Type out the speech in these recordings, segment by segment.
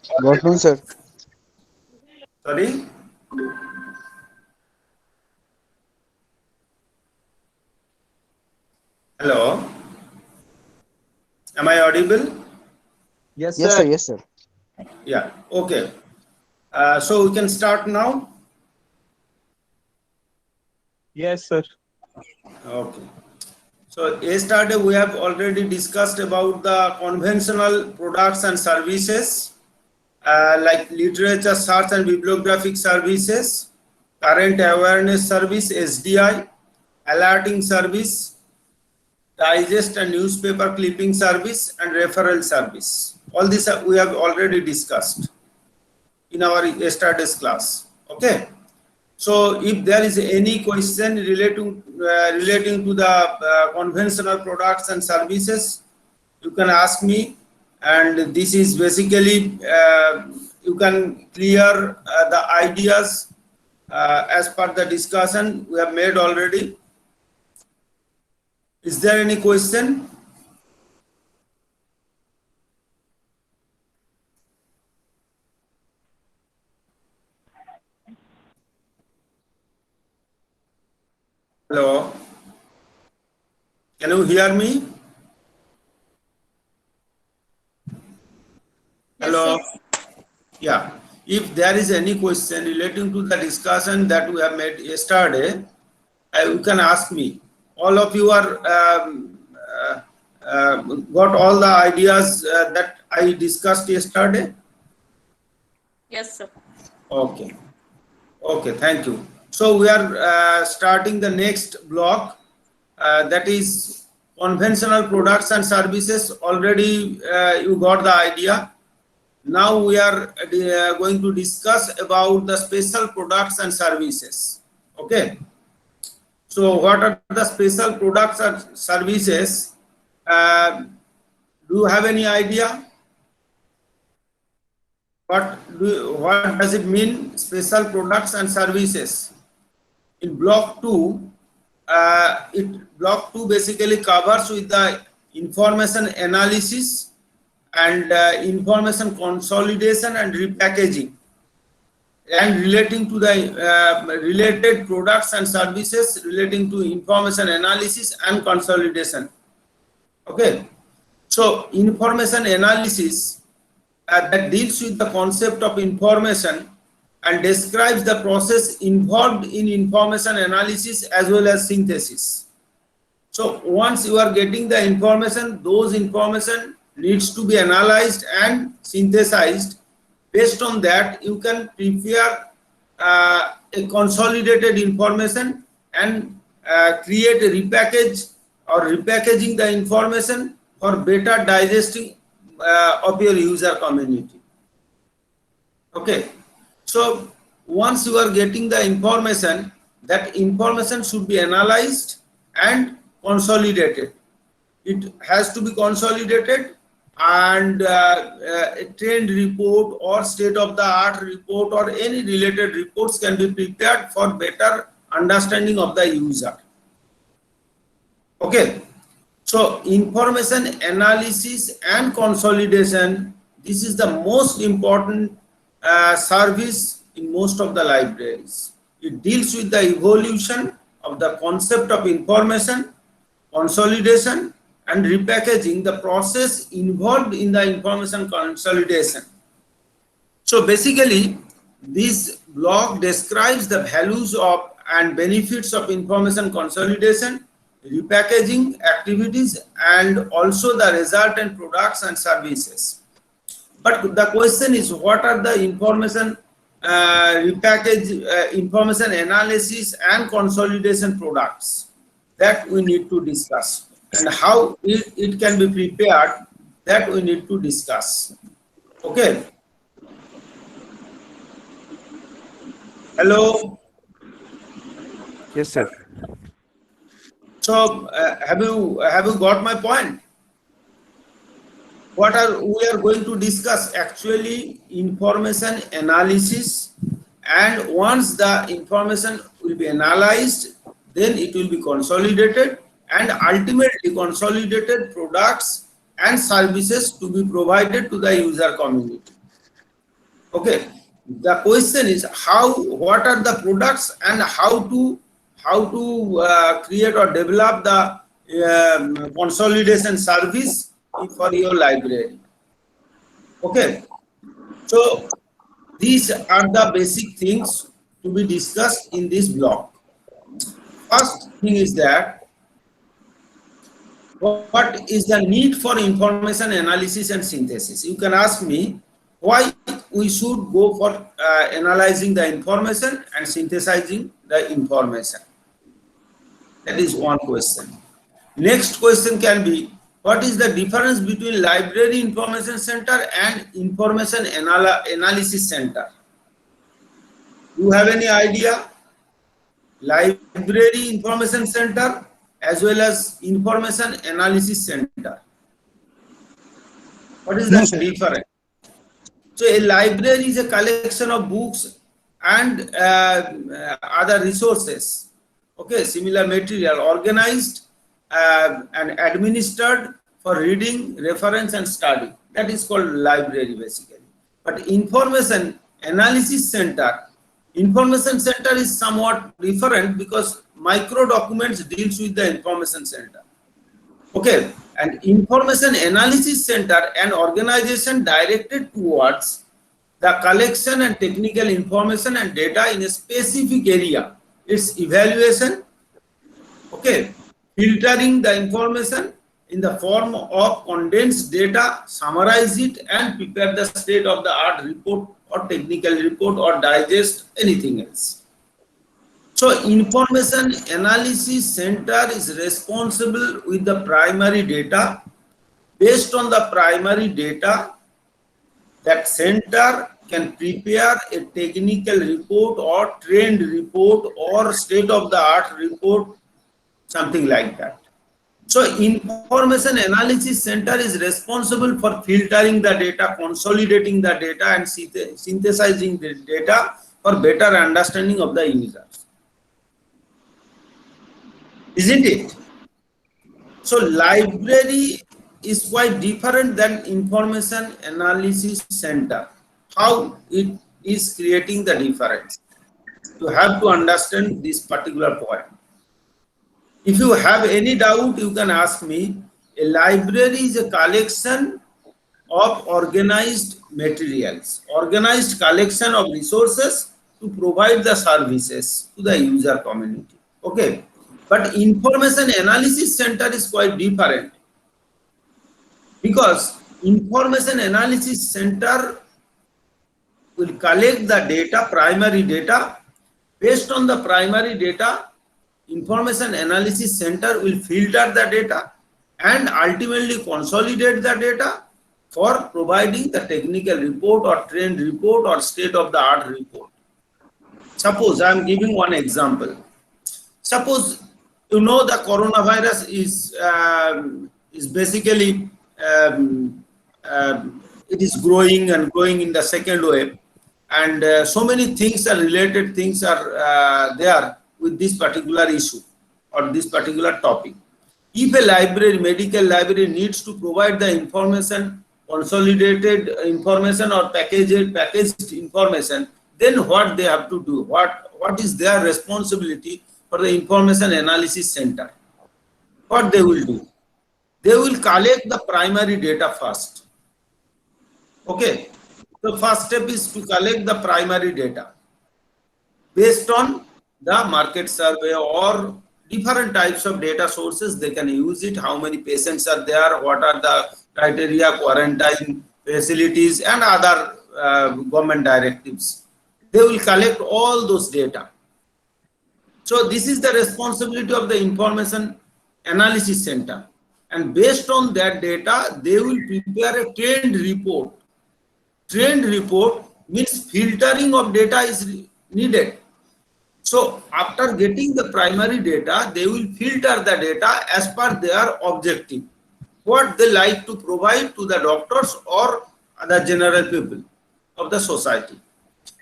Good afternoon, sir. Sorry. Hello. Am I audible? Yes, Yes, sir. sir. Yes, sir. Yeah. Okay. So we can start now. Yes, sir. Okay. So yesterday we have already discussed about the conventional products and services like literature search and bibliographic services, current awareness service (SDI), alerting service, digest and newspaper clipping service, and referral service. All this we have already discussed in our yesterday's class. Okay. So if there is any question relating to the conventional products and services, you can ask me. And this is basically you can clear the ideas as per the discussion we have made already. Is there any question? Hello, can you hear me? Yes, Hello. sir. Yeah, if there is any question relating to the discussion that we have made yesterday, you can ask me. All of you are got all the ideas that I discussed yesterday. Yes, sir. Okay, okay, thank you. So we are starting the next block, that is conventional products and services. Already you got the idea. Now we are going to discuss about the special products and services. Okay. So what are the special products and services? Uh, do you have any idea? What does it mean? Special products and services. In block 2, block 2 basically covers with the information analysis and information consolidation and repackaging, and relating to the related products and services relating to information analysis and consolidation. Okay. So information analysis that deals with the concept of information and describes the process involved in information analysis as well as synthesis. So once you are getting the information, those information needs to be analyzed and synthesized. Based on that, you can prepare a consolidated information and create a repackage or repackaging the information for better digesting of your user community. Okay. So once you are getting the information, that information should be analyzed and consolidated. It has to be consolidated, and a trend report or state of the art report or any related reports can be prepared for better understanding of the user. Okay. So information analysis and consolidation, this is the most important service in most of the libraries. It deals with the evolution of the concept of information, consolidation, and repackaging, the process involved in the information consolidation. So basically, this block describes the values of and benefits of information consolidation, repackaging activities, and also the resultant products and services. But the question is, what are the information information analysis and consolidation products that we need to discuss, and how it can be prepared, that we need to discuss. Okay. Hello. Yes, sir. So have you got my point? What are we are going to discuss? Actually, information analysis, and once the information will be analyzed, then it will be consolidated, and ultimately consolidated products and services to be provided to the user community. Okay, the question is what are the products and how to create or develop the consolidation service for your library. Okay, so these are the basic things to be discussed in this block. First thing is that what is the need for information analysis and synthesis? You can ask me why we should go for analyzing the information and synthesizing the information. That is one question. Next question can be, what is the difference between library information center and information analysis center? Do you have any idea? Library information center as well as information analysis center. What is the difference? So a library is a collection of books and other resources. Okay, similar material organized and administered for reading, reference and study. That is called library basically. But information center is somewhat different because micro documents deals with the information center. Okay, and information analysis center, an organization directed towards the collection and technical information and data in a specific area. Its evaluation, okay, filtering the information in the form of condensed data, summarize it and prepare the state-of-the-art report or technical report or digest anything else. So information analysis center is responsible with the primary data. Based on the primary data, that center can prepare a technical report or trend report or state-of-the-art report, something like that. So information analysis center is responsible for filtering the data, consolidating the data and synthesizing the data for better understanding of the users. Isn't it? So library is quite different than information analysis center. How it is creating the difference? You have to understand this particular point. If you have any doubt, you can ask me. A library is a collection of organized materials, organized collection of resources to provide the services to the user community. Okay. But information analysis center is quite different because information analysis center will collect the data, primary data. Based on the primary data, information analysis center will filter the data and ultimately consolidate the data for providing the technical report or trend report or state-of-the-art report. Suppose I am giving one example. Suppose you know the coronavirus is basically it is growing and growing in the second wave, and so many things are related, things are there with this particular issue or this particular topic. If a library, medical library needs to provide the information, consolidated information or packaged information, then what they have to do? What is their responsibility for the information analysis center? What they will do? They will collect the primary data first. Okay. The first step is to collect the primary data based on the market survey or different types of data sources. They can use it, how many patients are there, what are the criteria, quarantine facilities and other government directives. They will collect all those data. So this is the responsibility of the information analysis center, and based on that data they will prepare a trend report. Trend report means filtering of data is needed. So after getting the primary data, they will filter the data as per their objective, what they like to provide to the doctors or other general people of the society.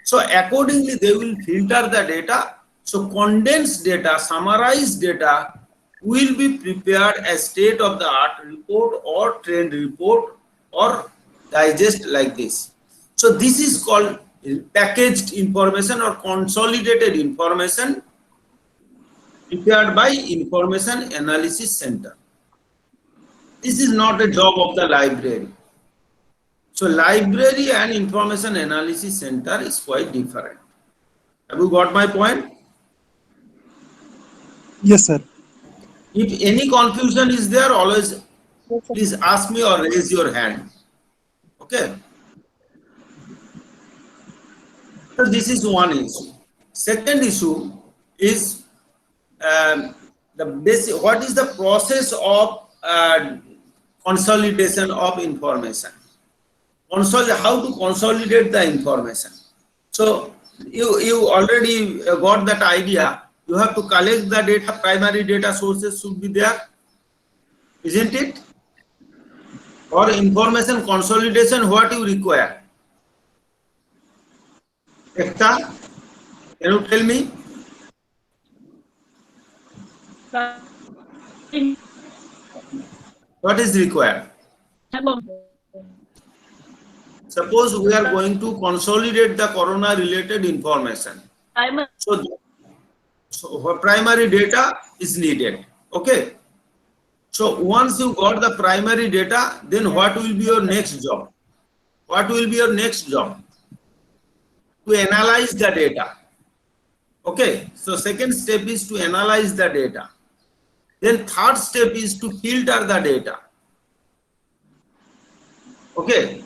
So accordingly they will filter the data. So condensed data, summarized data will be prepared as state-of-the-art report or trend report or digest like this. So this is called packaged information or consolidated information prepared by Information Analysis Center. This is not a job of the library. So library and Information Analysis Center is quite different. Have you got my point? Yes, sir. If any confusion is there, always please ask me or raise your hand. Okay. So this is one issue. Second issue is the basic. What is the process of consolidation of information? How to consolidate the information? So you already got that idea. You have to collect the data. Primary data sources should be there, isn't it? For information consolidation, what you require? Ekta, can you tell me? What is required? Suppose we are going to consolidate the corona related information. So primary data is needed. Okay. So once you got the primary data, then what will be your next job? What will be your next job? To analyze the data. Okay. So second step is to analyze the data. Then third step is to filter the data. Okay.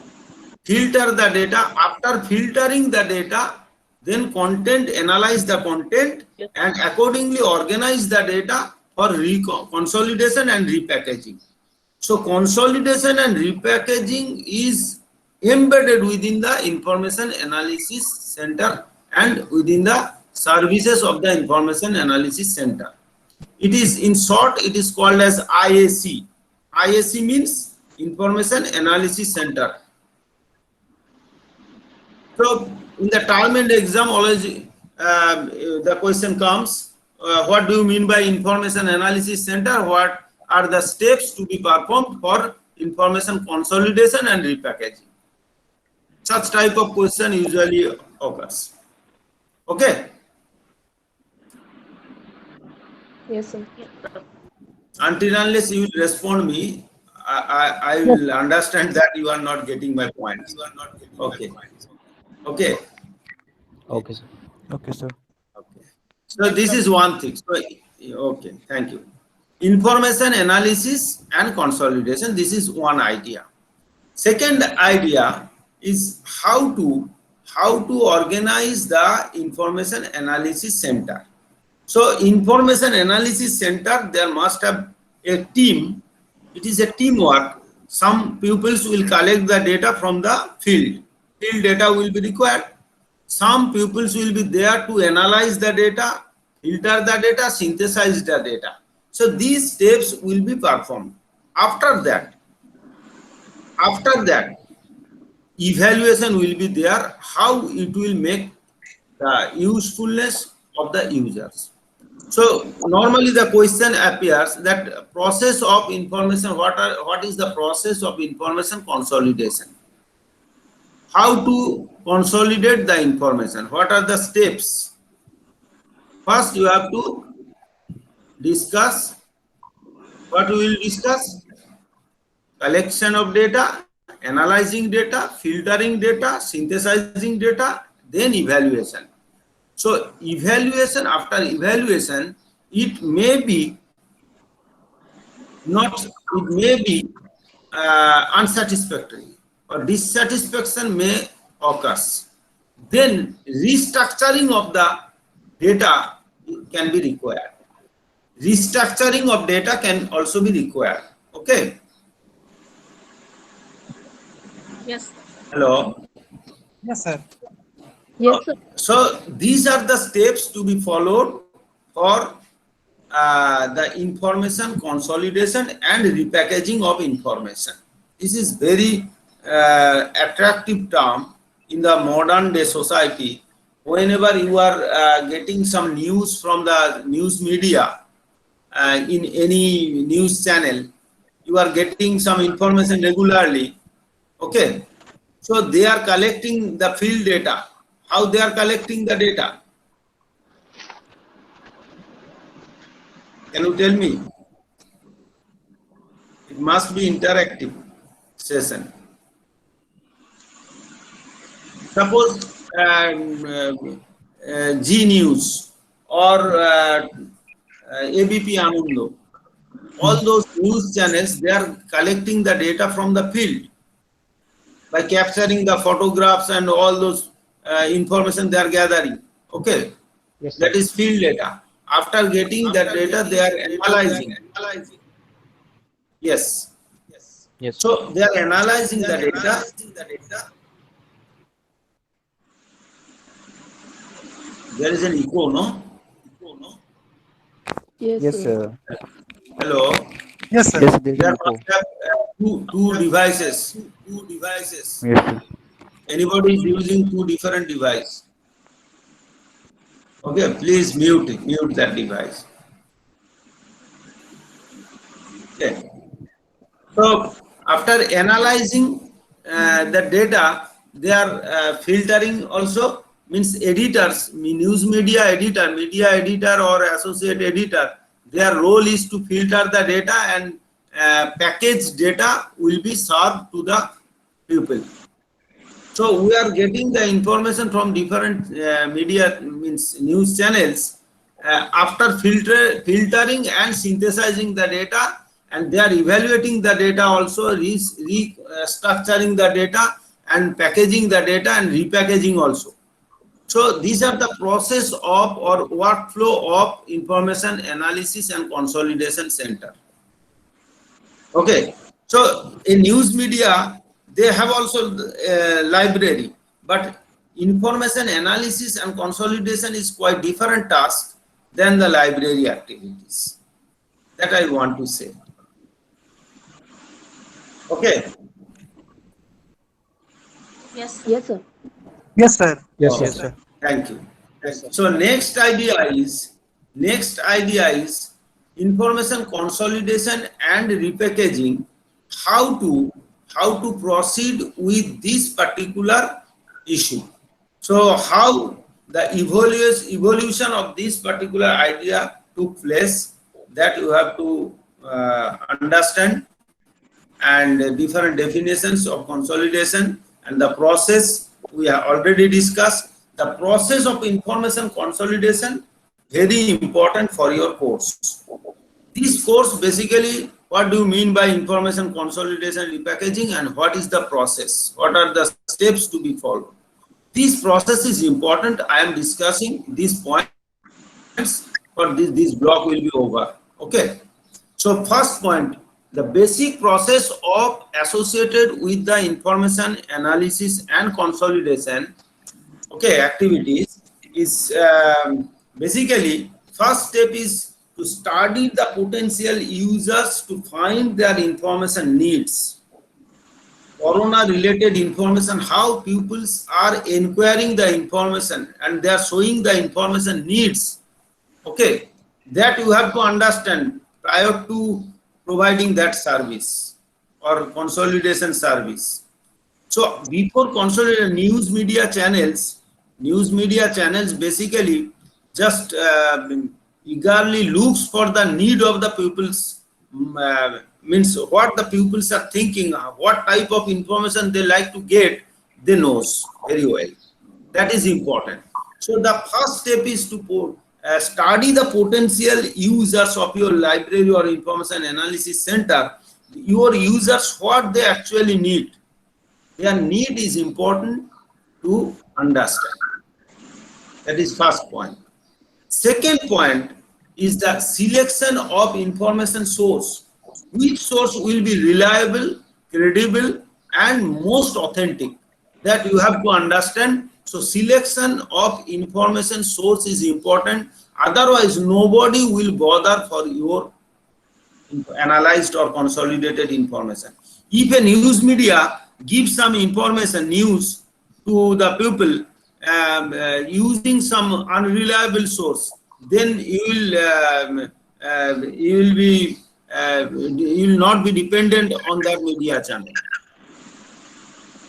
Filter the data. After filtering the data, then analyze the content and accordingly organize the data for consolidation and repackaging. So consolidation and repackaging is embedded within the Information Analysis Center and within the services of the Information Analysis Center. It is, in short, it is called as IAC. IAC means Information Analysis Center. So in the term and exam, always the question comes, what do you mean by Information Analysis Center? What are the steps to be performed for information consolidation and repackaging? Such type of question usually occurs. Okay. Yes, sir. Until unless you will respond me, I will understand that you are not getting my point. Okay. Okay. Okay, sir. Okay, sir. Okay. So this is one thing. So, okay, thank you. Information analysis and consolidation. This is one idea. Second idea is how to organize the Information Analysis Center. So Information Analysis Center, there must have a team. It is a teamwork. Some pupils will collect the data from the field. Field data will be required. Some pupils will be there to analyze the data, filter the data, synthesize the data. So these steps will be performed. After that, evaluation will be there, how it will make the usefulness of the users. So normally the question appears that process of information, what is the process of information consolidation? How to consolidate the information? What are the steps? First, you have to discuss. What we will discuss? Collection of data, analyzing data, filtering data, synthesizing data, then evaluation. So evaluation, after evaluation, it may be unsatisfactory or dissatisfaction may occur. Then restructuring of the data can be required. Restructuring of data can also be required. Okay. Yes. Hello. Yes, sir. Yes, sir. So these are the steps to be followed for the information consolidation and repackaging of information. This is very attractive term in the modern day society. Whenever you are getting some news from the news media, in any news channel, you are getting some information regularly. Okay. So they are collecting the field data. how they are collecting the data? Can you tell me? It must be interactive session. Suppose G News or ABP Anundo, all those news channels, they are collecting the data from the field by capturing the photographs and all those information they are gathering. Okay, Yes, sir. that is field data. After getting that data, they are analyzing. Yes. Yes. So they are analyzing the data. There is an echo, no? Yes, Yes, sir. sir. Hello. Yes, sir. Yes, there is There an echo. must have two devices. Yes, sir. Anybody is using two different devices. Okay, please mute that device. Okay. So after analyzing the data, they are filtering also, means editors, news media editor or associate editor. Their role is to filter the data and package data will be served to the people. So we are getting the information from different media, means news channels, after filtering and synthesizing the data, and they are evaluating the data also, restructuring the data and packaging the data and repackaging also. So these are the process of or workflow of information analysis and consolidation center. Okay, so in news media, they have also a library, but information analysis and consolidation is quite different task than the library activities. That I want to say. Okay. Yes, sir. Yes, sir. Yes, Okay. yes, sir. Thank you. So next idea is information consolidation and repackaging. How to proceed with this particular issue. So how the evolution of this particular idea took place, that you have to understand, and different definitions of consolidation and the process we have already discussed. The process of information consolidation, very important for your course. This course basically, what do you mean by information consolidation repackaging, and what is the process? What are the steps to be followed? This process is important. I am discussing these points for this block will be over. Okay. So first point, the basic process of associated with the information analysis and consolidation, okay, activities is basically, first step is to study the potential users to find their information needs. Corona related information, how pupils are inquiring the information and they are showing the information needs. Okay, that you have to understand prior to providing that service or consolidation service. So before consolidation, news media channels basically just eagerly looks for the need of the pupils, means what the pupils are thinking, what type of information they like to get, they knows very well. That is important. So the first step is to study the potential users of your library or information analysis center. Your users, what they actually need. Their need is important to understand. That is first point. Second point is the selection of information source. Which source will be reliable, credible, and most authentic? That you have to understand. So selection of information source is important. Otherwise, nobody will bother for your analyzed or consolidated information. If a news media gives some information, news to the people using some unreliable source, then you will not be dependent on that media channel.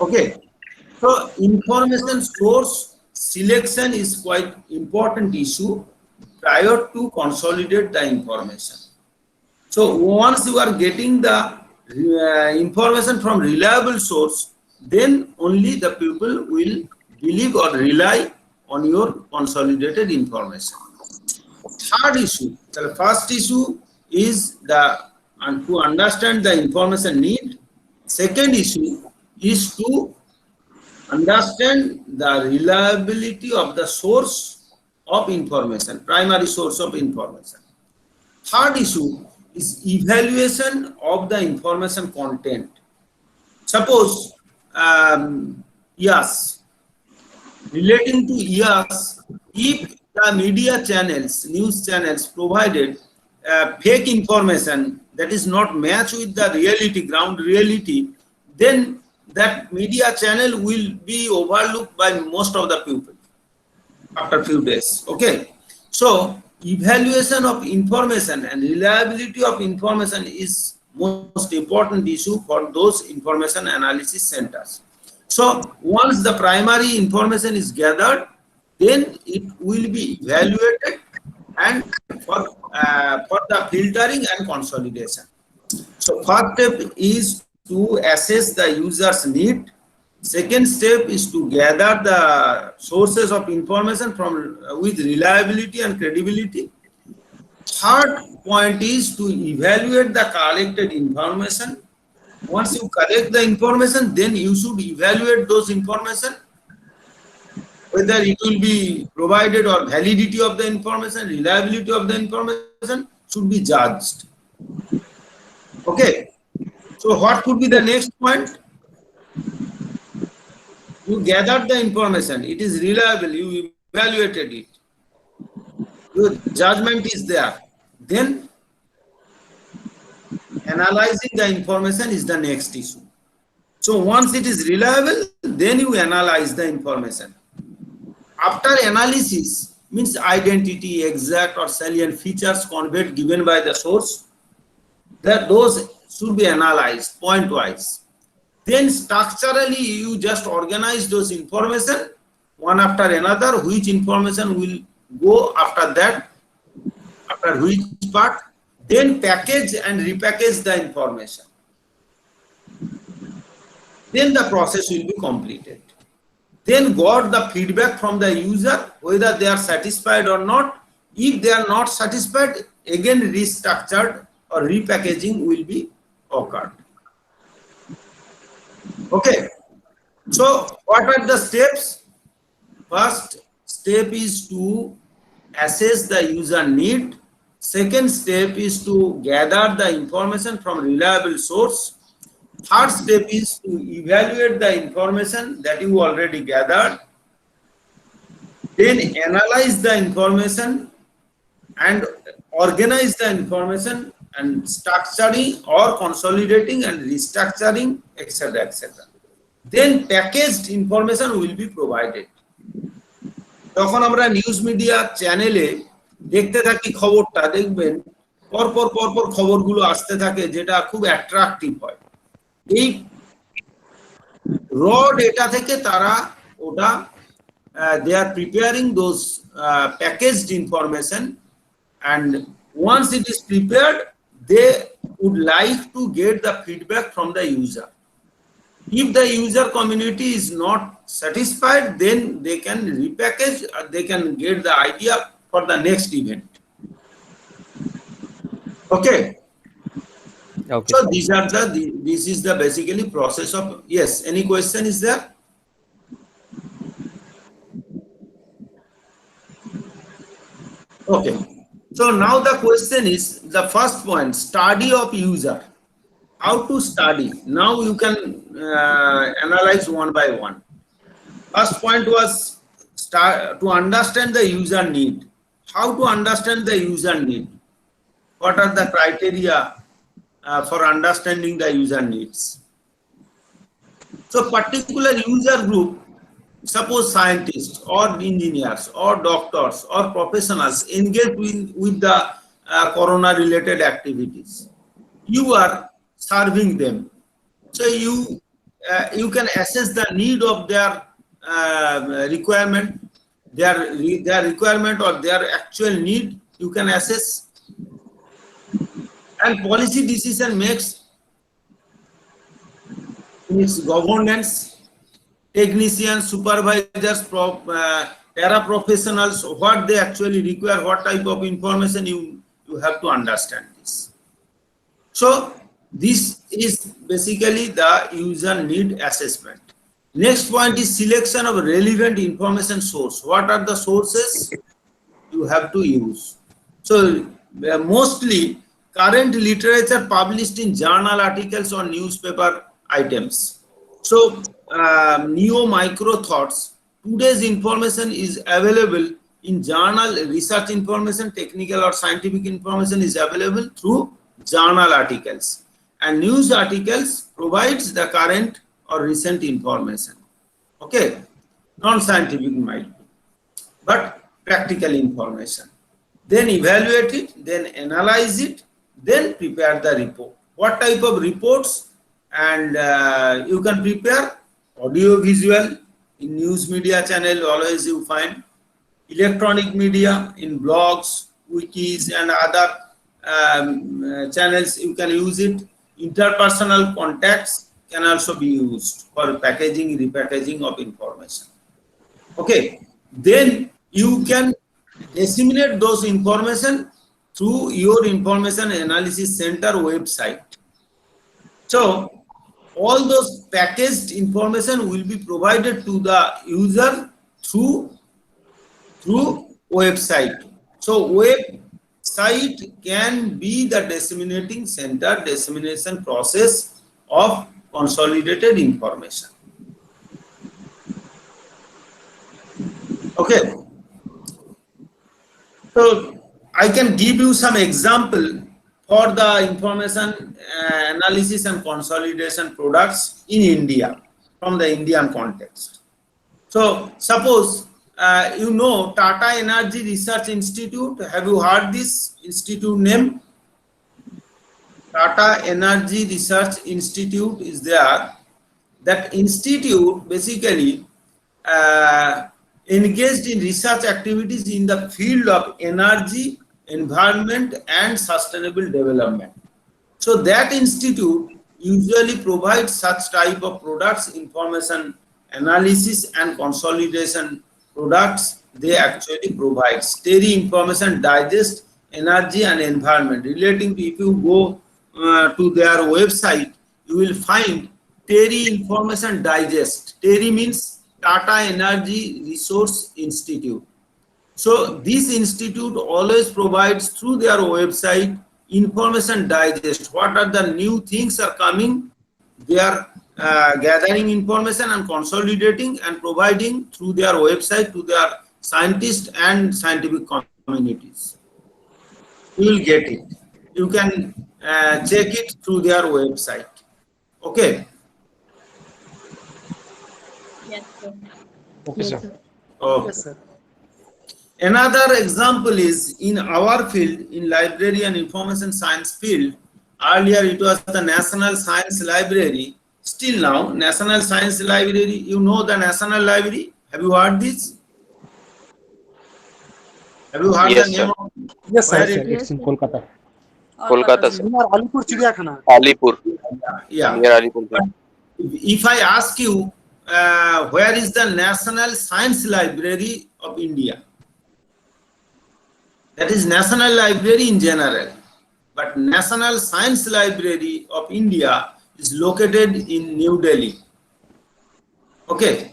Okay. So information source selection is quite important issue prior to consolidate the information. So once you are getting the information from reliable source, then only the people will believe or rely on your consolidated information. Third issue, the first issue is to understand the information need. Second issue is to understand the reliability of the source of information, primary source of information. Third issue is evaluation of the information content. Suppose, yes, relating to yes, if the media channels, news channels provided fake information that is not matched with the reality, ground reality, then that media channel will be overlooked by most of the people after a few days. Okay, so evaluation of information and reliability of information is most important issue for those information analysis centers. So once the primary information is gathered, then it will be evaluated and for the filtering and consolidation. So first step is to assess the user's need. Second step is to gather the sources of information from with reliability and credibility. Third point is to evaluate the collected information. Once you collect the information, then you should evaluate those information, whether it will be provided or validity of the information, reliability of the information should be judged. Okay. So what could be the next point? You gathered the information, it is reliable, you evaluated it, your judgment is there. Then analyzing the information is the next issue. So once it is reliable, then you analyze the information. After analysis, means identity, exact or salient features conveyed given by the source, that those should be analyzed point wise. Then structurally you just organize those information one after another, which information will go after that, after which part, then package and repackage the information. Then the process will be completed. Then got the feedback from the user whether they are satisfied or not. If they are not satisfied, again restructured or repackaging will be occurred. Okay. So what are the steps? First step is to assess the user need. Second step is to gather the information from reliable source. Third step is to evaluate the information that you already gathered. Then analyze the information and organize the information and structuring or consolidating and restructuring, etc., etc. Then packaged information will be provided. তখন আমরা news media চ্যানেলে দেখতে থাকি খবরটা, দেখবেন পরপর পরপর খবরগুলো আসতে থাকে যেটা খুব অ্যাট্রাকটিভ হয়। এই র ডেটা থেকে তারা ওটা they are preparing those packaged information, and once it is prepared, they would like to get the feedback from the user. If the user community is not satisfied, then they can repackage, they can get the idea for the next event. Okay. Okay. So these are this is the basically process of, yes, any question is there? Okay. So now the question is, the first point, study of user. How to study? Now you can analyze one by one. First point was to understand the user need. How to understand the user need? What are the criteria for understanding the user needs? So particular user group, suppose scientists or engineers or doctors or professionals engaged with the corona related activities. You are serving them. So you can assess the need of their requirement. their requirement or their actual need, you can assess. And policy decision makes in its governance, technicians, supervisors, paraprofessionals, what they actually require, what type of information you have to understand this. So this is basically the user need assessment. Next point is selection of relevant information source. What are the sources you have to use? So mostly current literature published in journal articles or newspaper items. So neo micro thoughts, today's information is available in journal, research information, technical or scientific information is available through journal articles, and news articles provides the current or recent information. Okay, non-scientific might be, but practical information. Then evaluate it, then analyze it, then prepare the report. What type of reports? And you can prepare audio visual in news media channel, always you find electronic media in blogs, wikis and other channels, you can use it. Interpersonal contacts can also be used for packaging, repackaging of information. Okay, then you can disseminate those information through your information analysis center website. So all those packaged information will be provided to the user through website. So website can be the disseminating center, dissemination process of consolidated information. Okay. So I can give you some example for the information analysis and consolidation products in India from the Indian context. So suppose you know Tata Energy Research Institute. Have you heard this institute name? Tata Energy Research Institute is there. That institute basically engaged in research activities in the field of energy, environment and sustainable development. So that institute usually provides such type of products, information analysis and consolidation products. They actually provide TERI information digest, energy and environment relating to, if you go to their website, you will find TERI information digest. TERI means Tata Energy Resource Institute. So this institute always provides through their website information digest. What are the new things are coming? They are gathering information and consolidating and providing through their website to their scientists and scientific communities. You will get it. You can check it through their website. Okay. Yes, sir. Okay, Yes, sir. sir. Okay. Yes, sir. Another example is in our field, in library and information science field. Earlier it was the National Science Library. Still now, National Science Library, you know the National Library? Have you heard this? Have you heard Yes, the name sir. of Yes, where sir. it is? It's in Kolkata. Kolkata, sir. Near Alipur Chiriyakhana. Alipur. Yeah. Near Alipur. But if I ask you, where is the National Science Library of India? That is National Library in general. But National Science Library of India is located in New Delhi. Okay.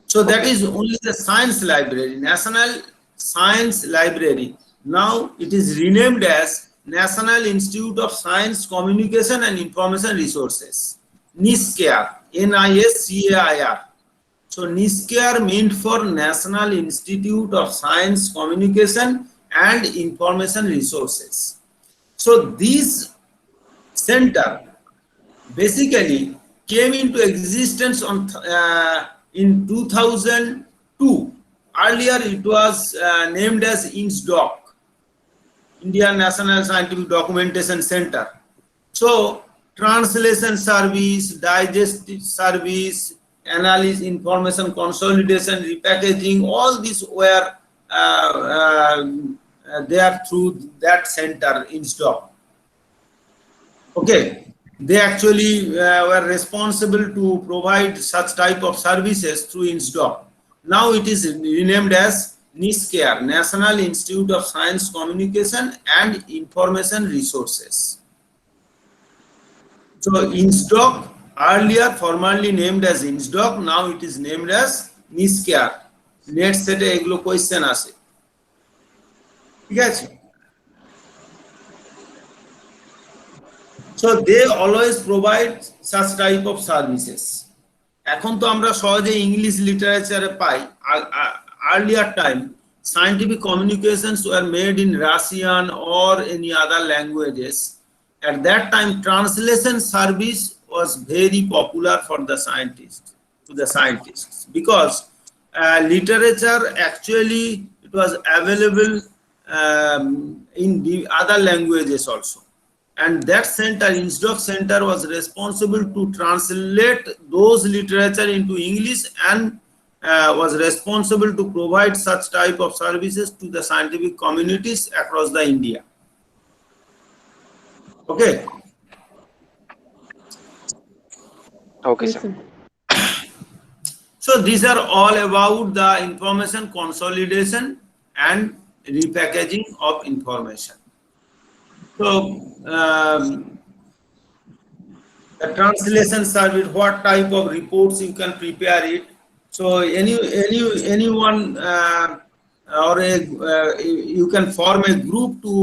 So that is only the Science Library, National Science Library. Now it is renamed as National Institute of Science, Communication and Information Resources. NISCAIR, NISCAIR. So NISCAIR meant for National Institute of Science, Communication and Information Resources. So this center basically came into existence on in 2002. Earlier it was named as INSDOC, Indian National Scientific Documentation Center. So translation service, digestive service, analysis, information consolidation, repackaging, all these were there through that center in stock. Okay, they actually were responsible to provide such type of services through INSDOC. Now it is renamed as NISCARE, National Institute of Science Communication and Information Resources. So INSDOC, earlier formerly named as INSDOC, now it is named as NISCARE. Net set এগুলো question আছে, ঠিক আছে? So they always provide such type of services. এখন তো আমরা সহজে English লিটারেচারে pi, earlier time scientific communications were made in Russian or any other languages. At that time translation service was very popular for the scientists, because literature actually it was available in the other languages also. And that center, INSDOC center, was responsible to translate those literature into English and was responsible to provide such type of services to the scientific communities across the India. Okay. Okay, Yes, sir. sir. So these are all about the information consolidation and repackaging of information. So the translation service, what type of reports you can prepare it. So anyone or you can form a group to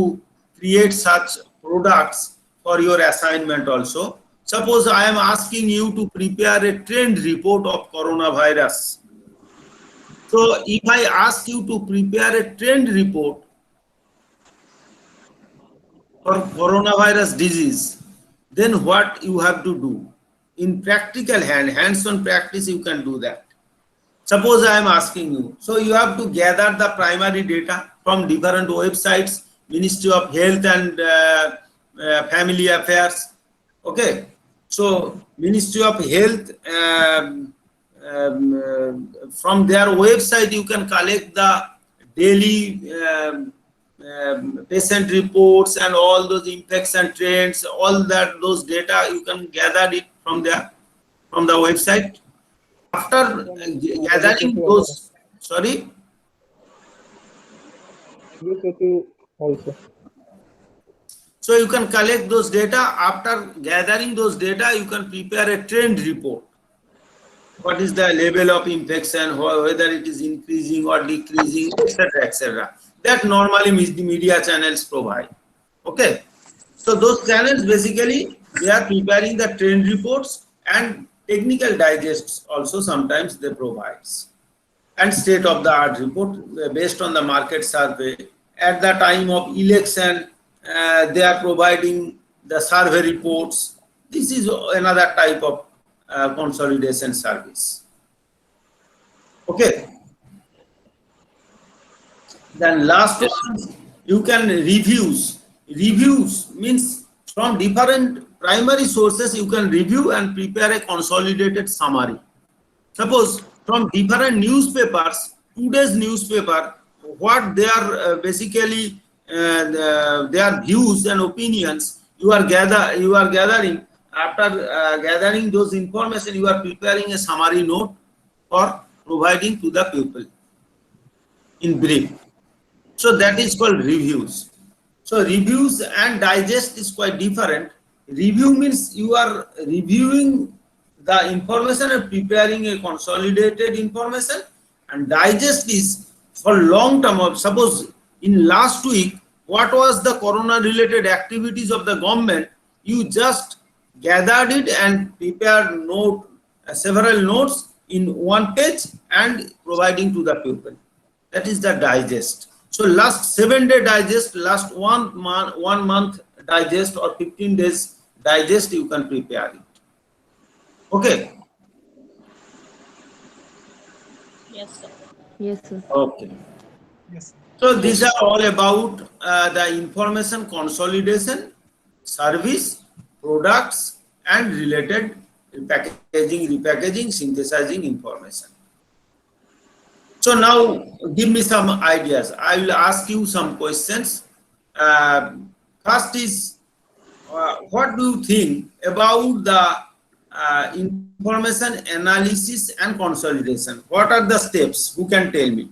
create such products for your assignment also. Suppose I am asking you to prepare a trend report of coronavirus. So if I ask you to prepare a trend report for coronavirus disease, then what you have to do? In practical hands-on practice, you can do that. Suppose I am asking you, so you have to gather the primary data from different websites, Ministry of Health and Family Affairs. Okay, so Ministry of Health, from their website you can collect the daily patient reports and all those infection trends, all that, those data you can gather it from there, from the website. After gathering those, sorry, Also. so you can collect those data. After gathering those data, you can prepare a trend report. What is the level of infection, whether it is increasing or decreasing, etc., etc. That normally the media channels provide. Okay, so those channels basically they are preparing the trend reports, and technical digests also sometimes they provide, and state of the art report based on the market survey. At the time of election, they are providing the survey reports. This is another type of consolidation service. Okay. Then last one, you can reviews. Reviews means from different primary sources you can review and prepare a consolidated summary. Suppose from different newspapers, today's newspaper, what they are basically their views and opinions you are gathering. After gathering those information, you are preparing a summary note for providing to the people in brief. So that is called reviews. So reviews and digest is quite different. Review means you are reviewing the information and preparing a consolidated information, and digest is for long term. Suppose in last week, what was the corona related activities of the government, you just gathered it and prepared several notes in one page and providing to the people. That is the digest. So last 7-day digest, last 1 month digest, or 15 days digest, you can prepare it. Okay. Yes, sir. Yes, sir. Okay. Yes. So these are all about the information consolidation, service, products, and related packaging, repackaging, synthesizing information. So now give me some ideas. I will ask you some questions. First is, what do you think about the information analysis and consolidation? What are the steps? Who can tell me?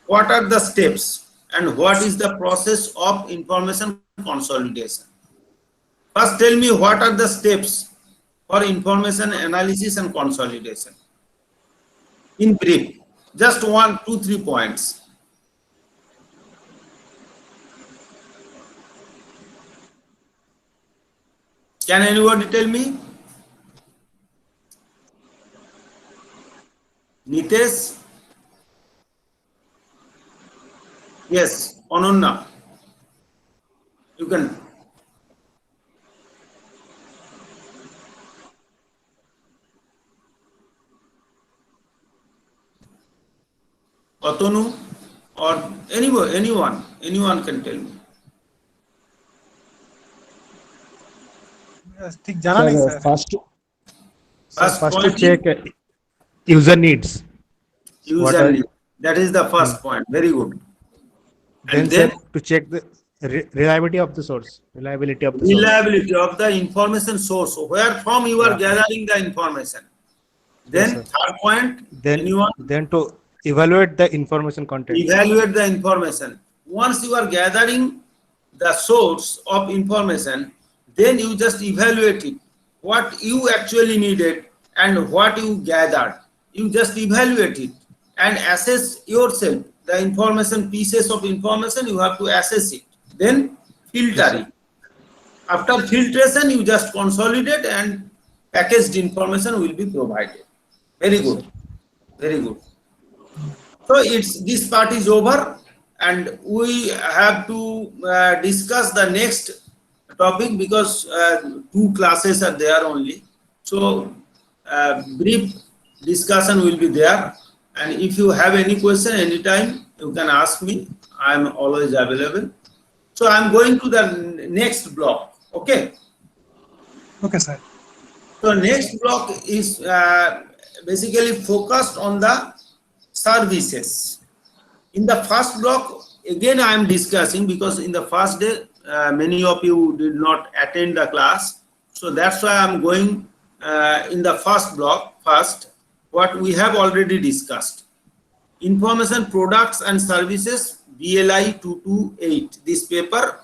What are the steps and what is the process of information consolidation? First tell me what are the steps for information analysis and consolidation. In brief, just 1, 2, 3 points. Can anybody tell me? Nitesh? Yes, Ananya. You can. Atonu or anyone can tell me. ठीक जाना नहीं Sir, sir first, First First to point is check user needs. What user are, need. That is the first point. Very good. then And sir, then to check the reliability of the source. Reliability of the source. reliability of the information source, where from you are Yeah. gathering the information. Then Yes, sir. third point, anyone? Then to evaluate the information content. Evaluate the information. Once you are gathering the source of information, then you just evaluate it. What you actually needed and what you gathered. You just evaluate it and assess yourself. The information, pieces of information, you have to assess it. Then filter it. After filtration, you just consolidate and packaged information will be provided. Very good. Very good. So this part is over and we have to discuss the next topic because 2 classes are there only. So brief discussion will be there, and if you have any question anytime you can ask me. I am always available. So I am going to the next block. Okay. Okay sir So next block is basically focused on the services. In the first block, again I am discussing because in the first day many of you did not attend the class. So that's why I am going in the first block first, what we have already discussed. Information products and services, BLI 228. This paper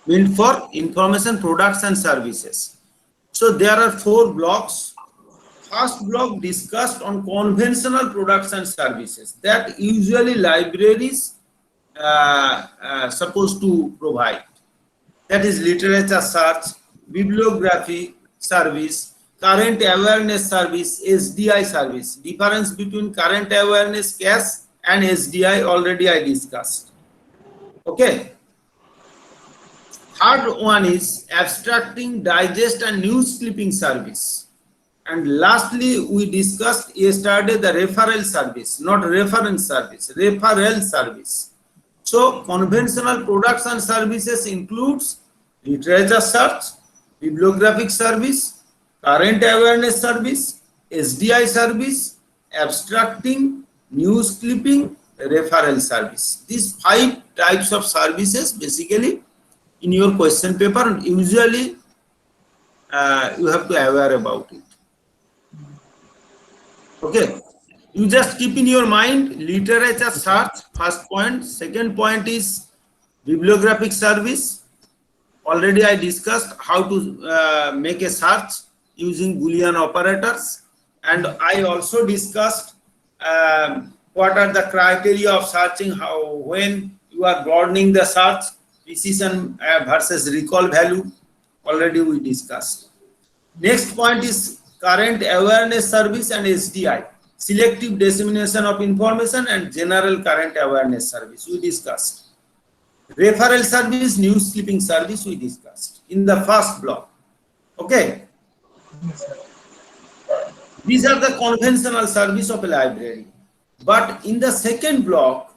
meant for information products and services. So there are 4 blocks. First block discussed on conventional products and services that usually libraries supposed to provide. That is literature search, bibliography service, current awareness service, SDI service. Difference between current awareness cache and SDI already I discussed. Okay. Third one is abstracting, digest and news clipping service. And lastly, we discussed yesterday the referral service, not reference service, referral service. So conventional products and services includes literature search, bibliographic service, current awareness service, SDI service, abstracting, news clipping, referral service. These 5 types of services basically in your question paper, usually you have to aware about it. Okay, you just keep in your mind literature search, first point. Second point is bibliographic service. Already I discussed how to make a search using Boolean operators, and I also discussed what are the criteria of searching, how when you are broadening the search, precision versus recall value. Already we discussed. Next point is current awareness service and SDI, selective dissemination of information and general current awareness service we discussed. Referral service, news clipping service we discussed in the first block. Okay. These are the conventional service of a library. But in the second block,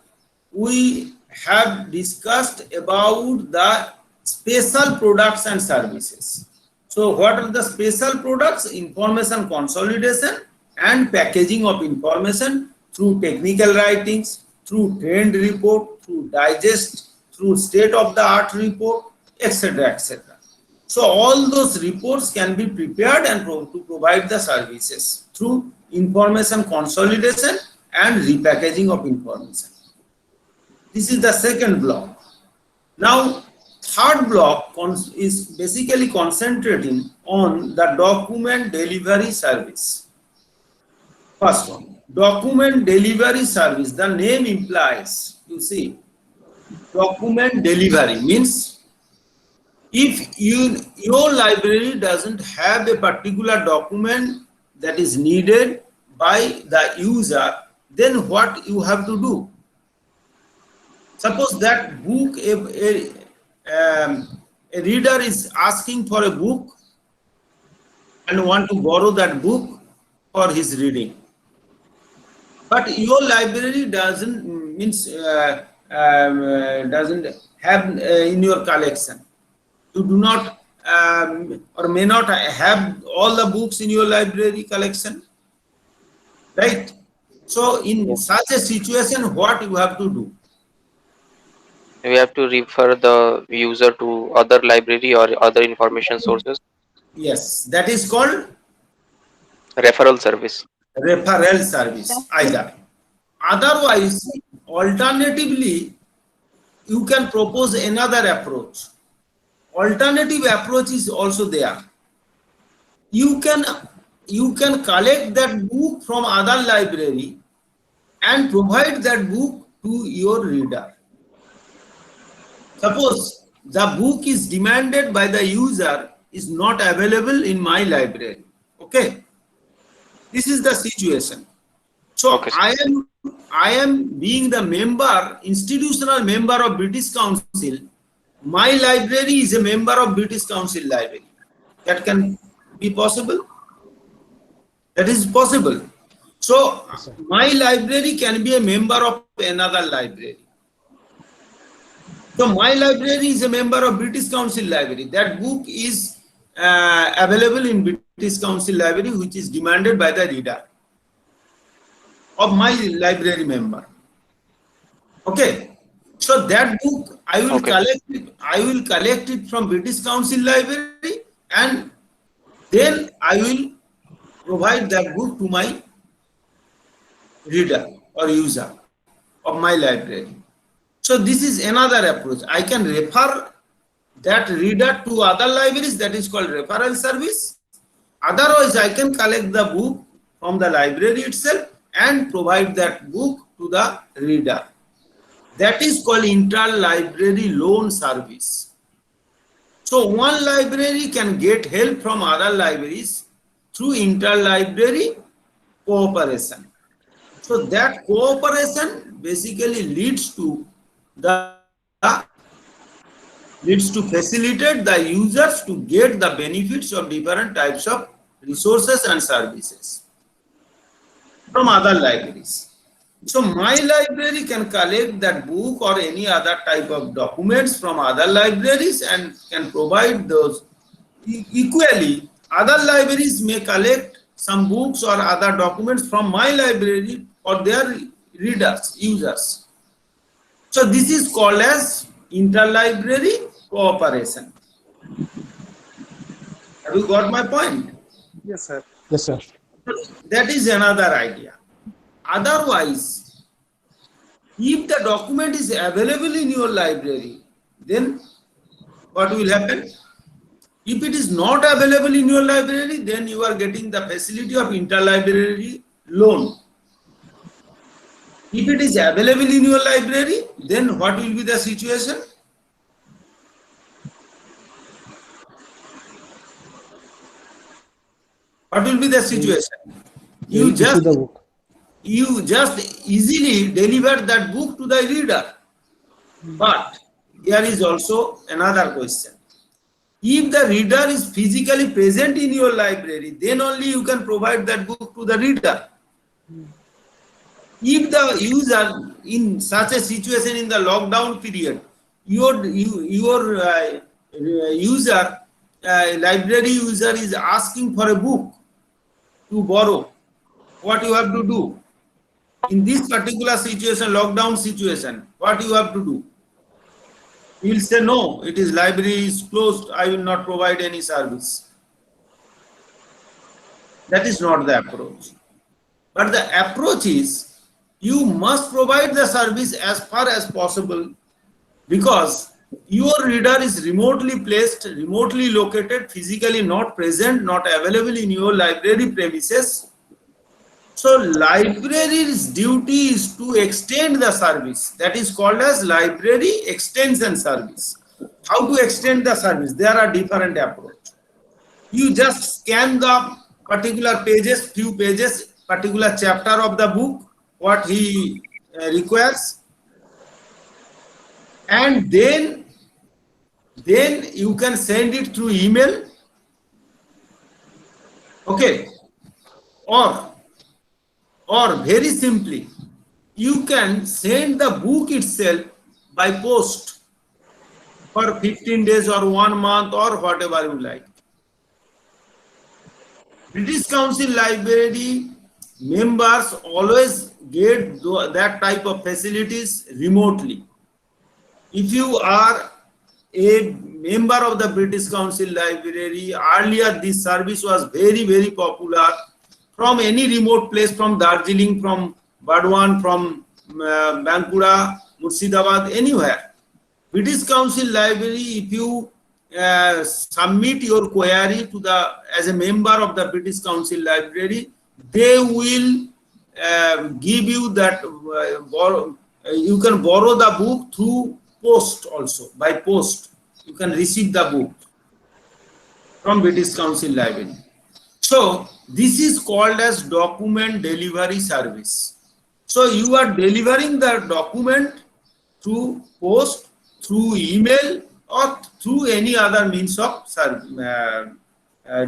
we have discussed about the special products and services. So what are the special products? Information consolidation and packaging of information through technical writings, through trend report, through digest, through state of the art report, etc. etc. So all those reports can be prepared and to provide the services through information consolidation and repackaging of information. This is the second block. Now, third block is basically concentrating on the document delivery service. First one, document delivery service. The name implies, you see, document delivery means if your library doesn't have a particular document that is needed by the user, then what you have to do? Suppose that book, a reader is asking for a book and want to borrow that book for his reading, but your library doesn't doesn't have in your collection. You do not or may not have all the books in your library collection, right? So in such a situation, what you have to do? We have to refer the user to other library or other information sources. Yes, that is called Referral service. referral service either. Otherwise, alternatively, you can propose another approach. Alternative approach is also there. You can collect that book from other library and provide that book to your reader. Suppose the book is demanded by the user is not available in my library. Okay, this is the situation. So Okay, I am being the member, institutional member of British Council. My library is a member of British Council library. That can be possible. That is possible. So my library can be a member of another library. So my library is a member of British Council library. That book is available in British Council library, which is demanded by the reader of my library member. Okay. So that book I will collect it. I will collect it from British Council library, and then I will provide that book to my reader or user of my library. So this is another approach. I can refer that reader to other libraries. That is called referral service. Otherwise, I can collect the book from the library itself and provide that book to the reader. That is called inter-library loan service. So one library can get help from other libraries through inter-library cooperation. So that cooperation basically leads to facilitate the users to get the benefits of different types of resources and services from other libraries. So my library can collect that book or any other type of documents from other libraries and can provide those. Equally, other libraries may collect some books or other documents from my library or their readers, users. So this is called as interlibrary cooperation. Have you got my point? Yes, sir. Yes, sir. That is another idea. Otherwise, if the document is available in your library, then what will happen? If it is not available in your library, then you are getting the facility of interlibrary loan. If it is available in your library, then what will be the situation? What will be the situation? You just easily deliver that book to the reader. But here is also another question. If the reader is physically present in your library, then only you can provide that book to the reader. If the user in such a situation in the lockdown period, your user library user is asking for a book to borrow, what you have to do? In this particular situation, lockdown situation, what you have to do? You will say, no, it is library is closed, I will not provide any service. That is not the approach. But the approach is, you must provide the service as far as possible, because your reader is remotely placed, remotely located, physically not present, not available in your library premises. So library's duty is to extend the service. That is called as library extension service. How to extend the service? There are different approaches. You just scan the particular pages, few pages, particular chapter of the book, what he requires, and then you can send it through email, okay, or very simply, you can send the book itself by post for 15 days or 1 month or whatever you like. British Council Library members always get that type of facilities remotely. If you are a member of the British Council Library, earlier this service was very, very popular. From any remote place, from Darjeeling, from Burdwan, from Bankura, Murshidabad, anywhere. British Council Library, if you submit your query to as a member of the British Council Library, they will give you that, you can borrow the book through post also, by post. You can receive the book from British Council Library. So this is called as document delivery service. So you are delivering the document through post, through email, or through any other means of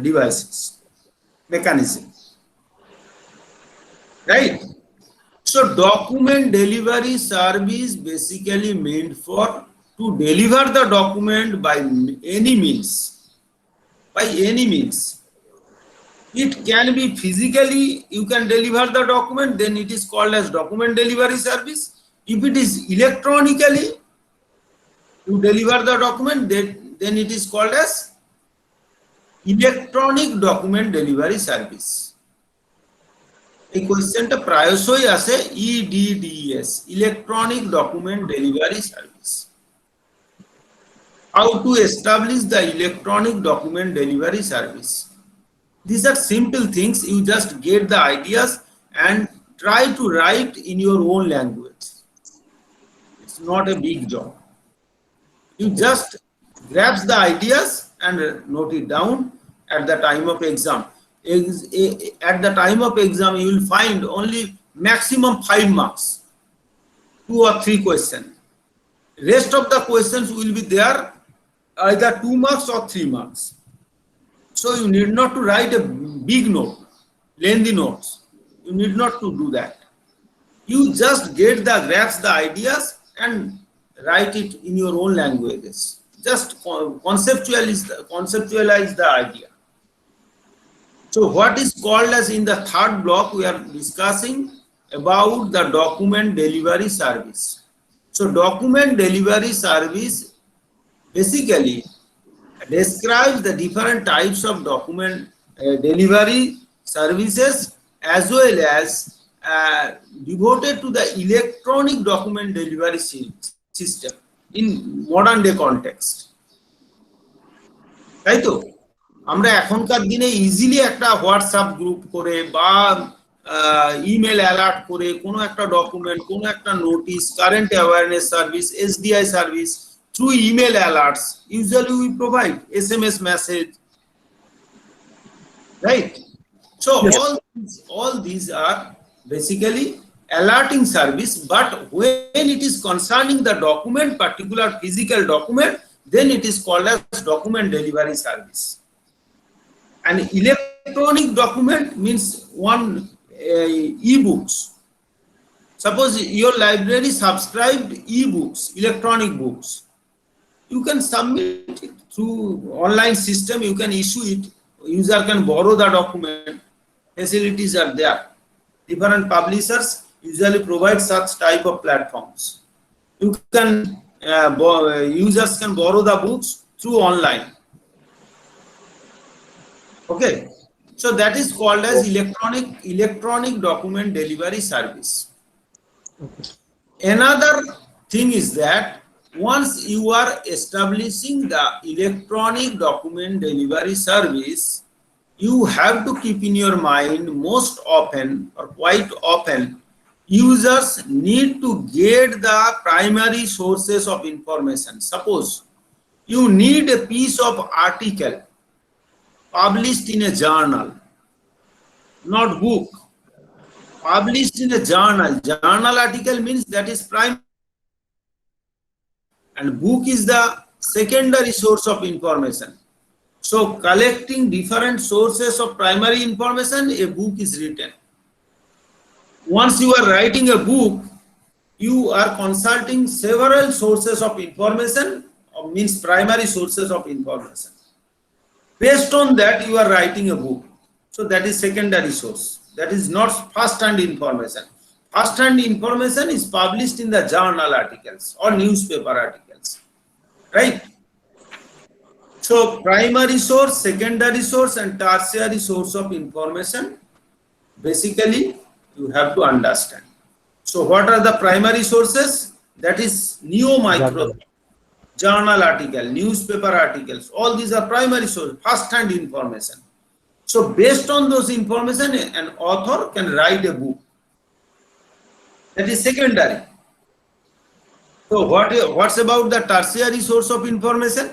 devices, mechanism. Right? So document delivery service basically meant for to deliver the document by any means. By any means. It can be physically, you can deliver the document, then it is called as document delivery service. If it is electronically, you deliver the document, then it is called as electronic document delivery service. এই কোয়েশ্চেনটা প্রায়শই আসে EDDS, electronic document delivery service. How to establish the electronic document delivery service? These are simple things. You just get the ideas and try to write in your own language. It's not a big job. You just grab the ideas and note it down at the time of exam. At the time of exam, you will find only maximum 5 marks, 2 or 3 questions. Rest of the questions will be there, either 2 marks or 3 marks. So you need not to write a big note, lengthy notes. You need not to do that. You just grasp the ideas and write it in your own languages. Just conceptualize the idea. So what is called as, in the third block, we are discussing about the document delivery service. So document delivery service basically describes the different types of document delivery services, as well as devoted to the electronic document delivery system in modern day context. তাই তো আমরা এখনকার দিনে easily একটা WhatsApp group করে বা email alert করে কোনো একটা ডকুমেন্ট, কোনো একটা notice, current awareness service, SDI service, through email alerts. Usually we provide SMS message, right? So Yes. all these are basically alerting service, but when it is concerning the document, particular physical document, then it is called as document delivery service. And electronic document means one e-books. Suppose your library subscribed e-books, electronic books. You can submit it through online system. You can issue it. User can borrow the document. Facilities are there. Different publishers usually provide such type of platforms. You can users can borrow the books through online. Okay, so that is called as electronic document delivery service. Another thing is that once you are establishing the electronic document delivery service, you have to keep in your mind most often or quite often users need to get the primary sources of information. Suppose you need a piece of article published in a journal, not book. Published in a journal. Journal article means that is primary, and book is the secondary source of information. So collecting different sources of primary information, a book is written. Once you are writing a book, you are consulting several sources of information, or means primary sources of information. Based on that, you are writing a book. So that is secondary source. That is not first-hand information. First-hand information is published in the journal articles or newspaper articles, right? So primary source, secondary source, and tertiary source of information, basically you have to understand. So what are the primary sources? That is neo-micro, journal article, newspaper articles, all these are primary sources, first-hand information. So based on those information, an author can write a book. That is secondary. So what's about the tertiary source of information?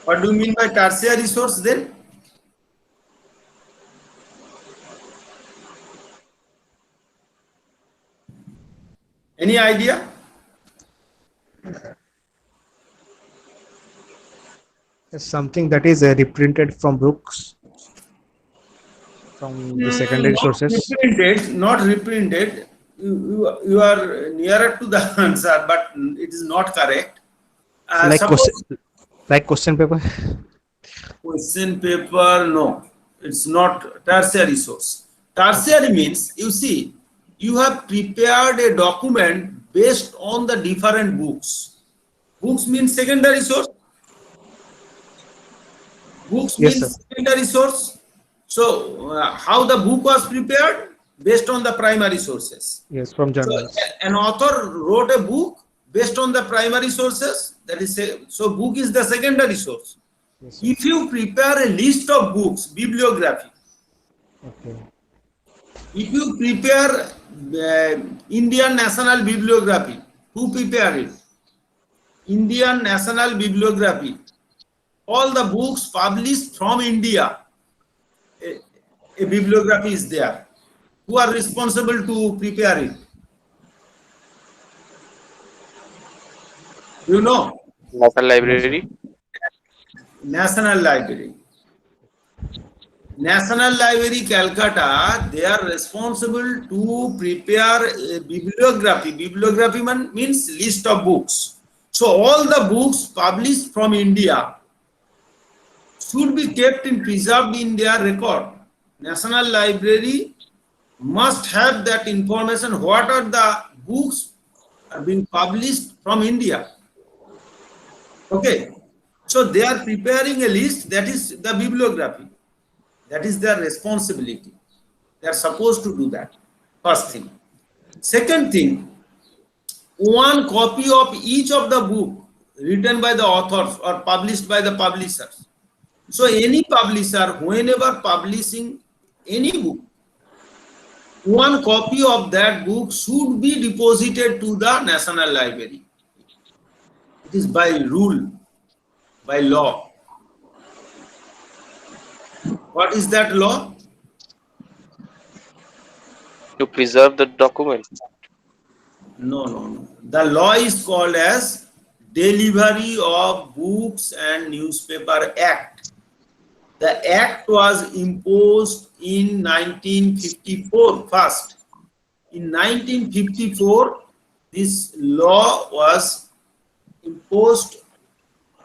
What do you mean by tertiary source then? Any idea? Something that is reprinted from books, from the secondary sources. Not reprinted. You are nearer to the answer, but it is not correct. Like question paper. Question paper, no, it's not tertiary source. Tertiary means, you see, you have prepared a document based on the different books. Books means secondary source. Books Yes, means sir. secondary source. So how the book was prepared? Based on the primary sources. Yes, from So journals. an author wrote a book based on the primary sources. That is, so book is the secondary source. Yes, If you prepare a list of books, bibliography. okay. If you prepare Indian National Bibliography, who prepared it? Indian National Bibliography. All the books published from India, a bibliography is there. Who are responsible to prepare it? You know? National Library. National Library. National Library, Calcutta, they are responsible to prepare a bibliography. Bibliography means list of books. So all the books published from India should be kept and preserved in their record. National Library must have that information. What are the books are being published from India? Okay. So they are preparing a list, that is the bibliography. That is their responsibility. They are supposed to do that. First thing. Second thing, one copy of each of the book written by the authors or published by the publishers. So any publisher, whenever publishing any book, one copy of that book should be deposited to the National Library. It is by rule, by law. What is that law? To preserve the document. No. The law is called as Delivery of Books and Newspaper Act. The act was imposed in 1954 first. In 1954, this law was imposed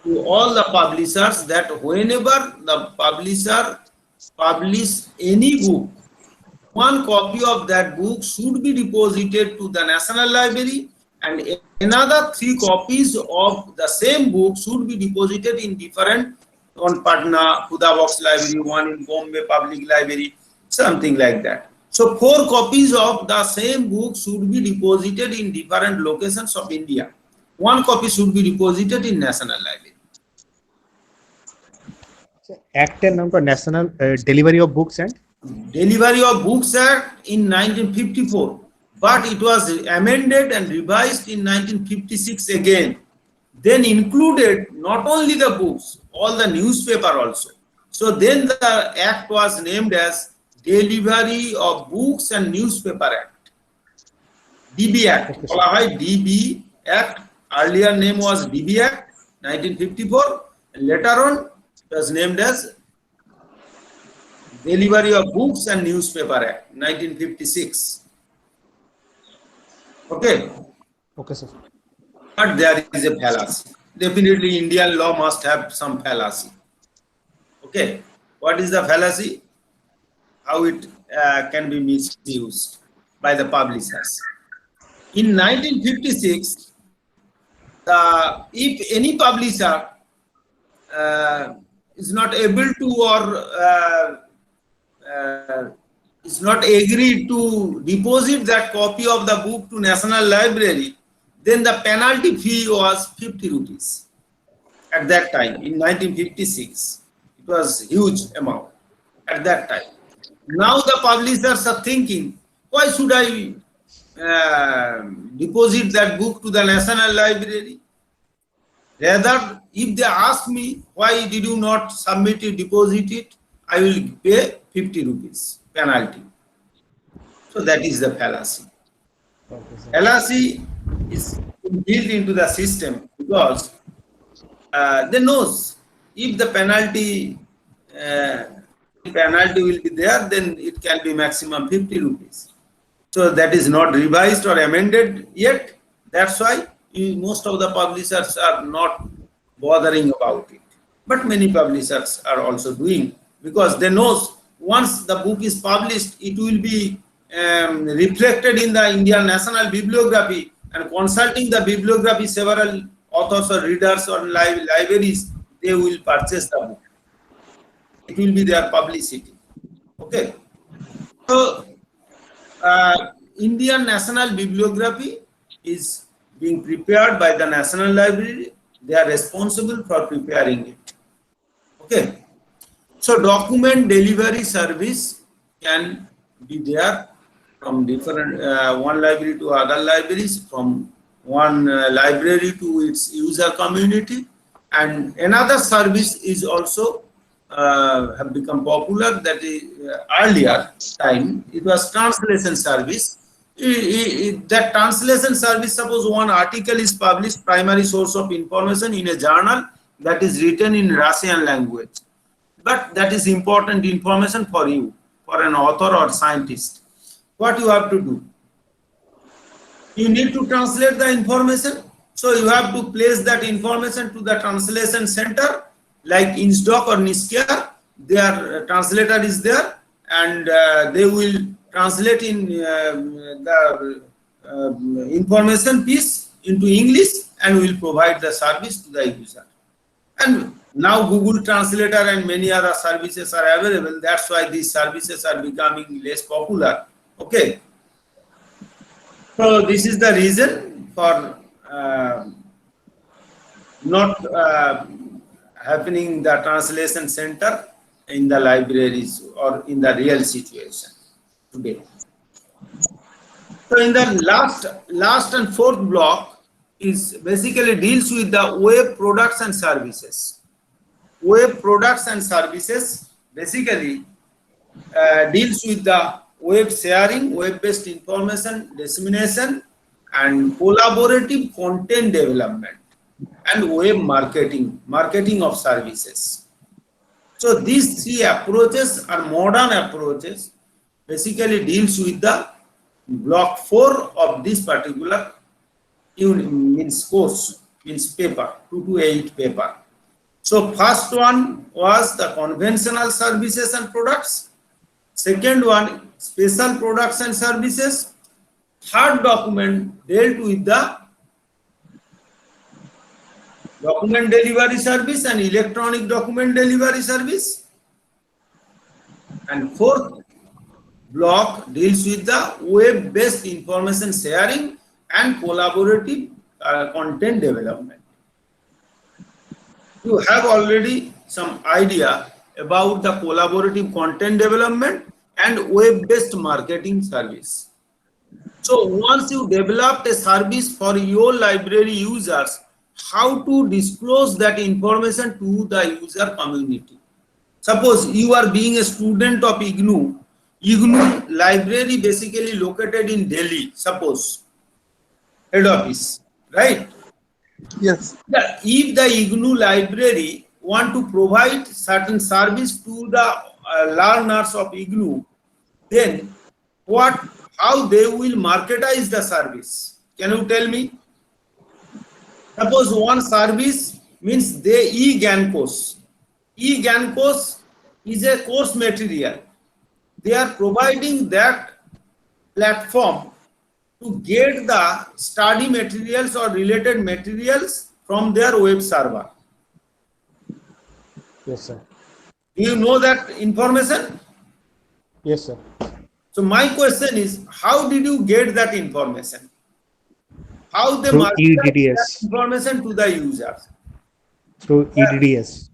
to all the publishers that whenever the publisher publish any book, one copy of that book should be deposited to the National Library, and another 3 copies of the same book should be deposited in different, one Patna, Khuda Box Library, one in Bombay Public Library, something like that. So 4 copies of the same book should be deposited in different locations of India. 1 copy should be deposited in National Library. Act number National Delivery of Books and Delivery of Books Act in 1954, but it was amended and revised in 1956 again. Then included not only the books, all the newspaper also. So then the act was named as Delivery of Books and Newspaper Act, DB Act. DB Act. Earlier name was DB Act, 1954. And later on, it was named as Delivery of Books and Newspaper Act, 1956. Okay. okay, sir. But there is a fallacy. Definitely Indian law must have some fallacy. Okay. What is the fallacy? How it can be misused by the publishers. In 1956, if any publisher is not able to or is not agreed to deposit that copy of the book to National Library, then the penalty fee was 50 rupees at that time in 1956. It was huge amount at that time. Now the publishers are thinking, why should I deposit that book to the National Library? Rather, if they ask me, why did you not submit it, deposit it, I will pay 50 rupees penalty. So that is the fallacy. Fallacy is built into the system because they knows if the penalty will be there, then it can be maximum 50 rupees. So that is not revised or amended yet. That's why most of the publishers are not bothering about it. But many publishers are also doing, because they know once the book is published, it will be reflected in the Indian National Bibliography, and consulting the bibliography, several authors or readers or libraries, they will purchase the book. It will be their publicity. Okay. So, Indian National Bibliography is being prepared by the National Library. They are responsible for preparing it. Okay. So document delivery service can be there from different one library to other libraries, from one library to its user community, and another service is also have become popular. That is earlier time it was translation service. That translation service, suppose one article is published, primary source of information in a journal that is written in Russian language, but that is important information for you, for an author or scientist. What you have to do? You need to translate the information. So you have to place that information to the translation center like IGNOU or NISCAR. Their translator is there, and they will translate in the information piece into English and will provide the service to the user. And now Google Translator and many other services are available. That's why these services are becoming less popular. Okay. So this is the reason for not happening the translation center in the libraries or in the real situation today. So in the last and fourth block is basically deals with the web products and services. Web products and services basically deals with the web sharing, web-based information dissemination, and collaborative content development, and web marketing of services. So these three approaches are modern approaches, basically deals with the block 4 of this particular means course, means paper, 2 to 8 paper. So first one was the conventional services and products. Second one, special products and services. Third document dealt with the document delivery service and electronic document delivery service. And fourth block deals with the web-based information sharing and collaborative content development. You have already some idea about the collaborative content development and web-based marketing service. So once you developed a service for your library users, how to disclose that information to the user community? Suppose you are being a student of IGNOU. IGNOU library basically located in Delhi, suppose, head office, right? Yes. If the IGNOU library want to provide certain service to the learners of IGNOU, then how they will marketize the service? Can you tell me? Suppose one service means the IGNOU course. IGNOU course is a course material. They are providing that platform to get the study materials or related materials from their web server. Yes, sir. Do you know that information? Yes, sir. So my question is, how did you get that information? How they Through market that EDDS. information to the users? Through EDDS.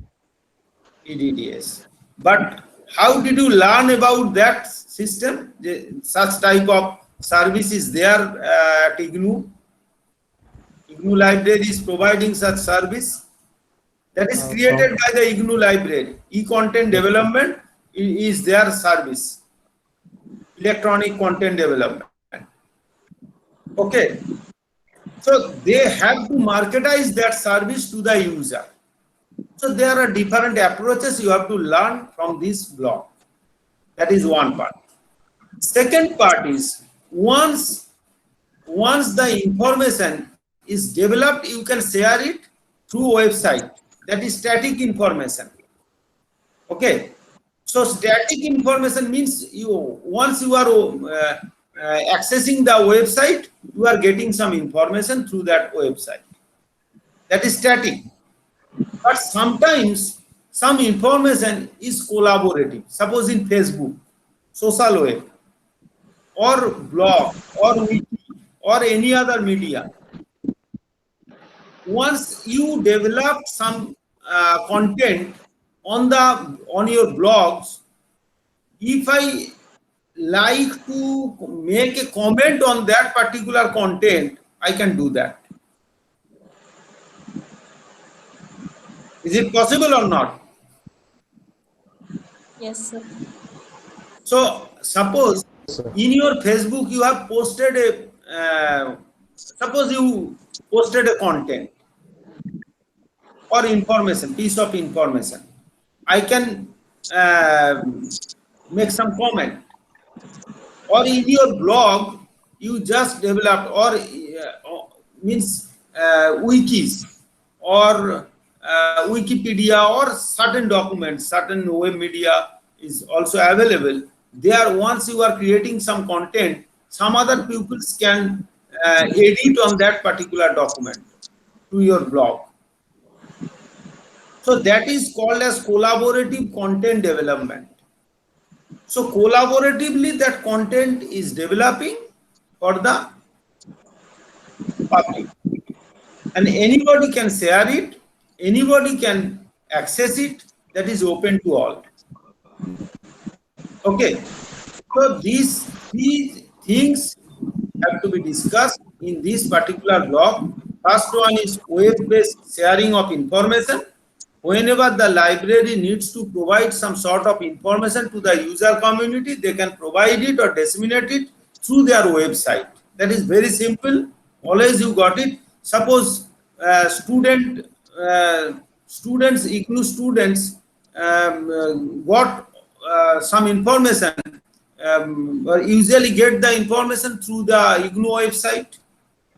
EDDS. But how did you learn about that system? Such type of service is there at IGNOU. IGNOU library is providing such service that is created by the IGNOU library. E-content development is their service. Electronic content development. Okay. So they have to marketize that service to the user. So there are different approaches you have to learn from this block. That is one part. Second part is once the information is developed, you can share it through website. That is static information. Okay. So static information means once you are accessing the website, you are getting some information through that website. That is static. But sometimes some information is collaborative. Suppose in Facebook, social web, or blog, or wiki, or any other media. Once you develop some content on your blogs, if I like to make a comment on that particular content, I can do that. Is it possible or not? Yes, sir. So suppose Sir. in your Facebook you have posted a suppose you posted a content or information, piece of information. I can make some comment. Or in your blog you just developed, or means wikis or Wikipedia or certain documents, certain web media is also available. There, once you are creating some content, some other people can edit on that particular document to your blog. So that is called as collaborative content development. So collaboratively that content is developing for the public, and anybody can share it, anybody can access it. That is open to all. Okay, so these things have to be discussed in this particular block. First one is web-based sharing of information. Whenever the library needs to provide some sort of information to the user community, they can provide it or disseminate it through their website. That is very simple. Always you got it. Suppose IGNOU students got some information, usually get the information through the IGNOU website.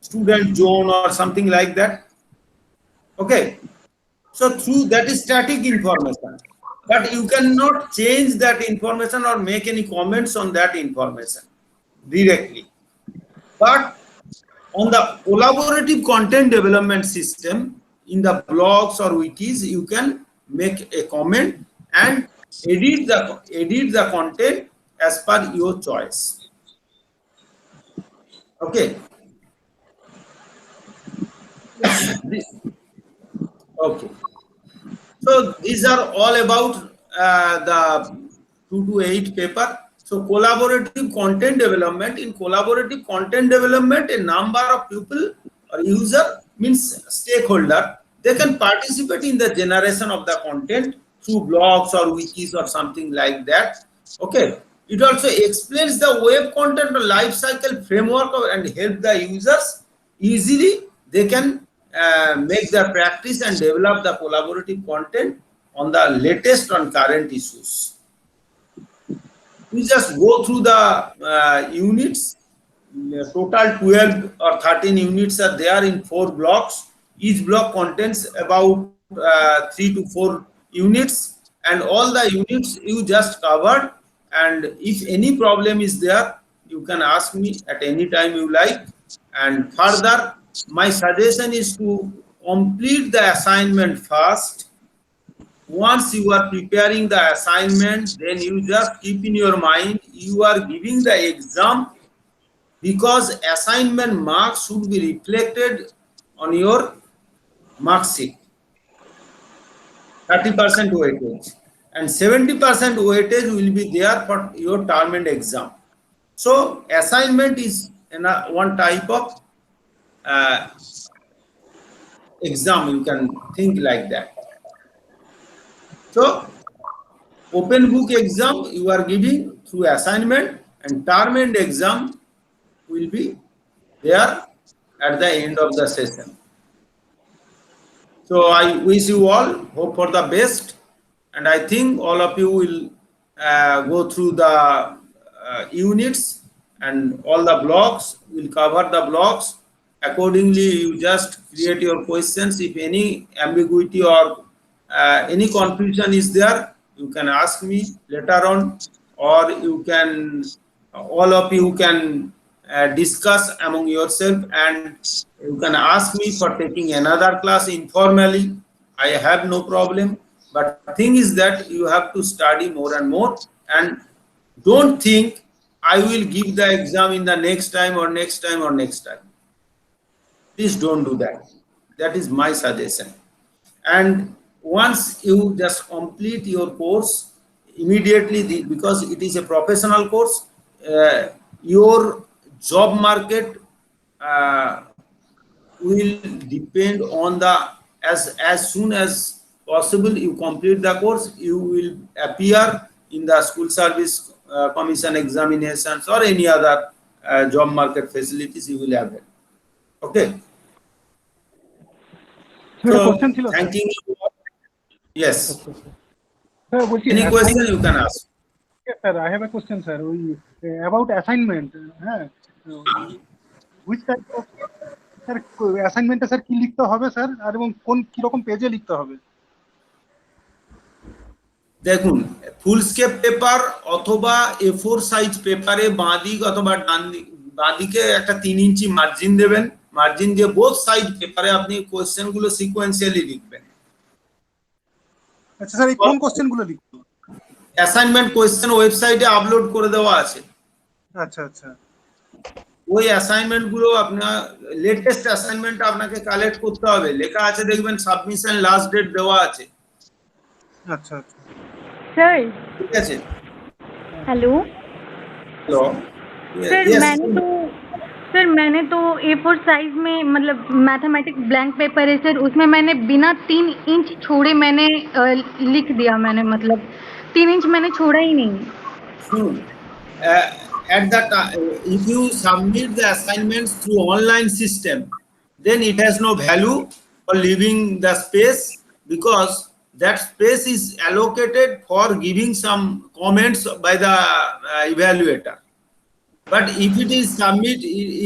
student zone or something like that. Okay. So through that is static information, but you cannot change that information or make any comments on that information directly. But on the collaborative content development system, in the blogs or wikis, you can make a comment and edit the content as per your choice. Okay. Okay. So these are all about the 2 to 8 paper. So collaborative content development. In collaborative content development, a number of people or user means stakeholder, they can participate in the generation of the content through blogs or wikis or something like that. Okay. It also explains the web content or life cycle framework and help the users easily. They can make the practice and develop the collaborative content on the latest and current issues. We just go through the units. Total 12 or 13 units are there in 4 blocks. Each block contains about 3 to 4 units, and all the units you just covered. And if any problem is there, you can ask me at any time you like. And further, my suggestion is to complete the assignment first. Once you are preparing the assignment, then you just keep in your mind you are giving the exam, because assignment marks should be reflected on your mark sheet. 30% weightage and 70% weightage will be there for your term and exam. So assignment is one type of exam, you can think like that. So open book exam you are giving through assignment, and term and exam will be there at the end of the session. So I wish you all hope for the best, and I think all of you will go through the units and all the blocks. Will cover the blocks accordingly. You just create your questions. If any ambiguity or any confusion is there, you can ask me later on, or you can, all of you can discuss among yourself, and you can ask me for taking another class informally. I have no problem, but thing is that you have to study more and more, and don't think I will give the exam in the next time or next time or next time. Please don't do that. That is my suggestion. And once you just complete your course immediately, because it is a professional course, your job market will depend on the, as soon as possible you complete the course, you will appear in the school service commission examinations or any other job market facilities you will have it. Okay. So thanking you. Yes. Sir, Any question you can ask. Yes, sir. I have a question, sir. About assignment. Which type of assignment, sir, কি লিখতে হবে sir, আর এবং কোন কি রকম পেজে লিখতে হবে? দেখুন, ফুল স্কেপ পেপার অথবা A4 সাইজ পেপারে বাঁদিক অথবা বাঁদিকে একটা 3 ইঞ্চি মার্জিন দেবেন। মার্জিন দিয়ে বোথ সাইড পেপারে আপনি কোশ্চেন গুলো সিকোয়েন্সিয়ালি লিখবেন। আচ্ছা স্যার, এই কোন কোশ্চেন গুলো লিখতে? অ্যাসাইনমেন্ট কোশ্চেন ওয়েবসাইটে আপলোড করে দেওয়া আছে। আচ্ছা আচ্ছা। ওই অ্যাসাইনমেন্ট গুলো আপনার লেটেস্ট অ্যাসাইনমেন্ট আপনাকে কালেক্ট করতে হবে। লেখা আছে দেখবেন সাবমিশন লাস্ট ডেট দেওয়া আছে। আচ্ছা আচ্ছা सर ঠিক আছে। हेलो হ্যালো सर मैंने तो A4 साइज में मतलब मैथमेटिक्स ब्लैंक पेपर है सर, उसमें मैंने बिना 3 इंच छोड़े मैंने लिख दिया, मैंने मतलब 3 इंच मैंने छोड़ा ही नहीं। At that time, if you submit the assignments through online system, then it has no value for leaving the space, because that space is allocated for giving some comments by the evaluator. But if it is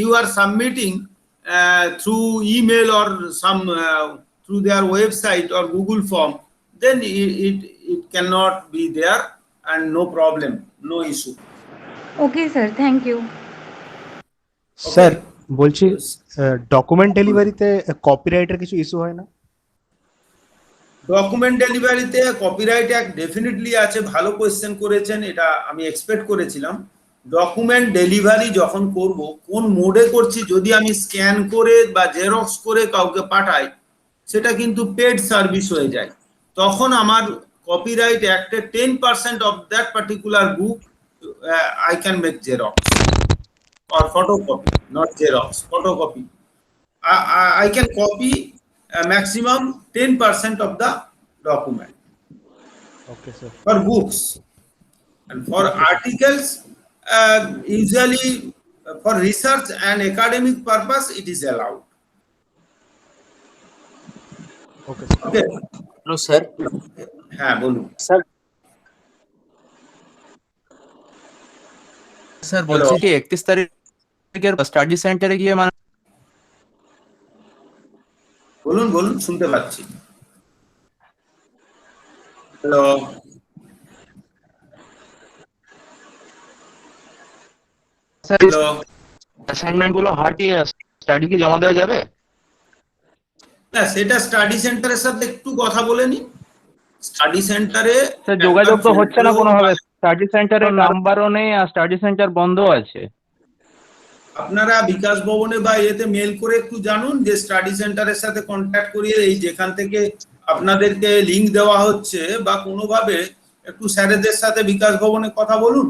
you are submitting through email or some through their website or Google form, then it cannot be there and no problem, no issue. Okay sir, thank you. Sir Okay. বলছি document ডেলিভারিতে কপিরাইটের কিছু issue হয় না? Document ডেলিভারিতে copyright act definitely আছে, ভালো question করেছেন, এটা আমি এক্সপেক্ট করেছিলাম। ডকুমেন্ট ডেলিভারি যখন করব, কোন মোডে করছি, যদি আমি স্ক্যান করে বা জেরক্স করে কাউকে পাঠাই, সেটা কিন্তু পেড সার্ভিস হয়ে যায়। তখন আমার কপিরাইট অ্যাক্টে 10% of that particular book I can make xerox or photocopy, not xerox, photocopy. I can copy maximum 10% of the document okay sir. for books, and for articles usually for research and academic purpose it is allowed. Okay sir. Okay. Hello sir. হ্যাঁ বলুন sir sir বলছি কি 31 তারিখের study সেন্টারে গিয়ে মানে বলুন শুনতে পাচ্ছি। হ্যালো স্যার হ্যালো অ্যাসাইনমেন্ট গুলো হাটিয়ে স্টাডি কি জমা দেওয়া যাবে? না, সেটা স্টাডি সেন্টারের সাথে একটু কথা বলে নি। স্টাডি সেন্টারে স্যার যোগাযোগ তো হচ্ছে না কোনোভাবে, স্টাডি সেন্টারের নাম্বারও নেই আর স্টাডি সেন্টার বন্ধ আছে। আপনারা বিকাশ ভবনে বা এতে মেল করে একটু জানুন যে স্টাডি সেন্টারের সাথে কন্ট্যাক্ট করিয়ে এই যেখান থেকে আপনাদেরকে লিংক দেওয়া হচ্ছে বা কোনোভাবে একটু স্যারেদের সাথে বিকাশ ভবনে কথা বলুন।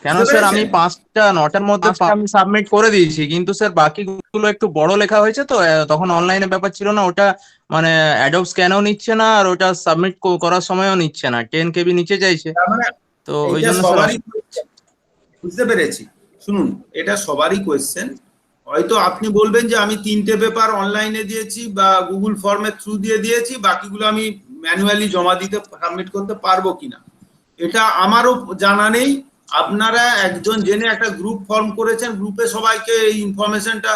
কেন স্যার আমি 5টা 9টার মধ্যে আমি সাবমিট করে দিয়েছি, কিন্তু স্যার বাকিগুলো একটু বড় লেখা হয়েছে তো তখন অনলাইনে ব্যাপার ছিল না, ওটা মানে অ্যাডোব স্ক্যানও নিচ্ছে না আর ওটা সাবমিট করার সময়ও নিচ্ছে না, 10 KB নিচে চাইছে। তো ওই এটা জন্য সবারই বুঝতে পেরেছি, শুনুন এটা সবারই কোয়েশ্চেন। হয়তো আপনি বলবেন যে আমি 3টে পেপার অনলাইনে দিয়েছি বা গুগল ফর্মের থ্রু দিয়ে দিয়েছি, বাকিগুলো আমি ম্যানুয়ালি জমা দিতে সাবমিট করতে পারবো কিনা এটা আমারও জানা নেই। আপনারা একজন জেনে একটা গ্রুপ ফর্ম করেছেন, গ্রুপে সবাইকে এই ইনফরমেশনটা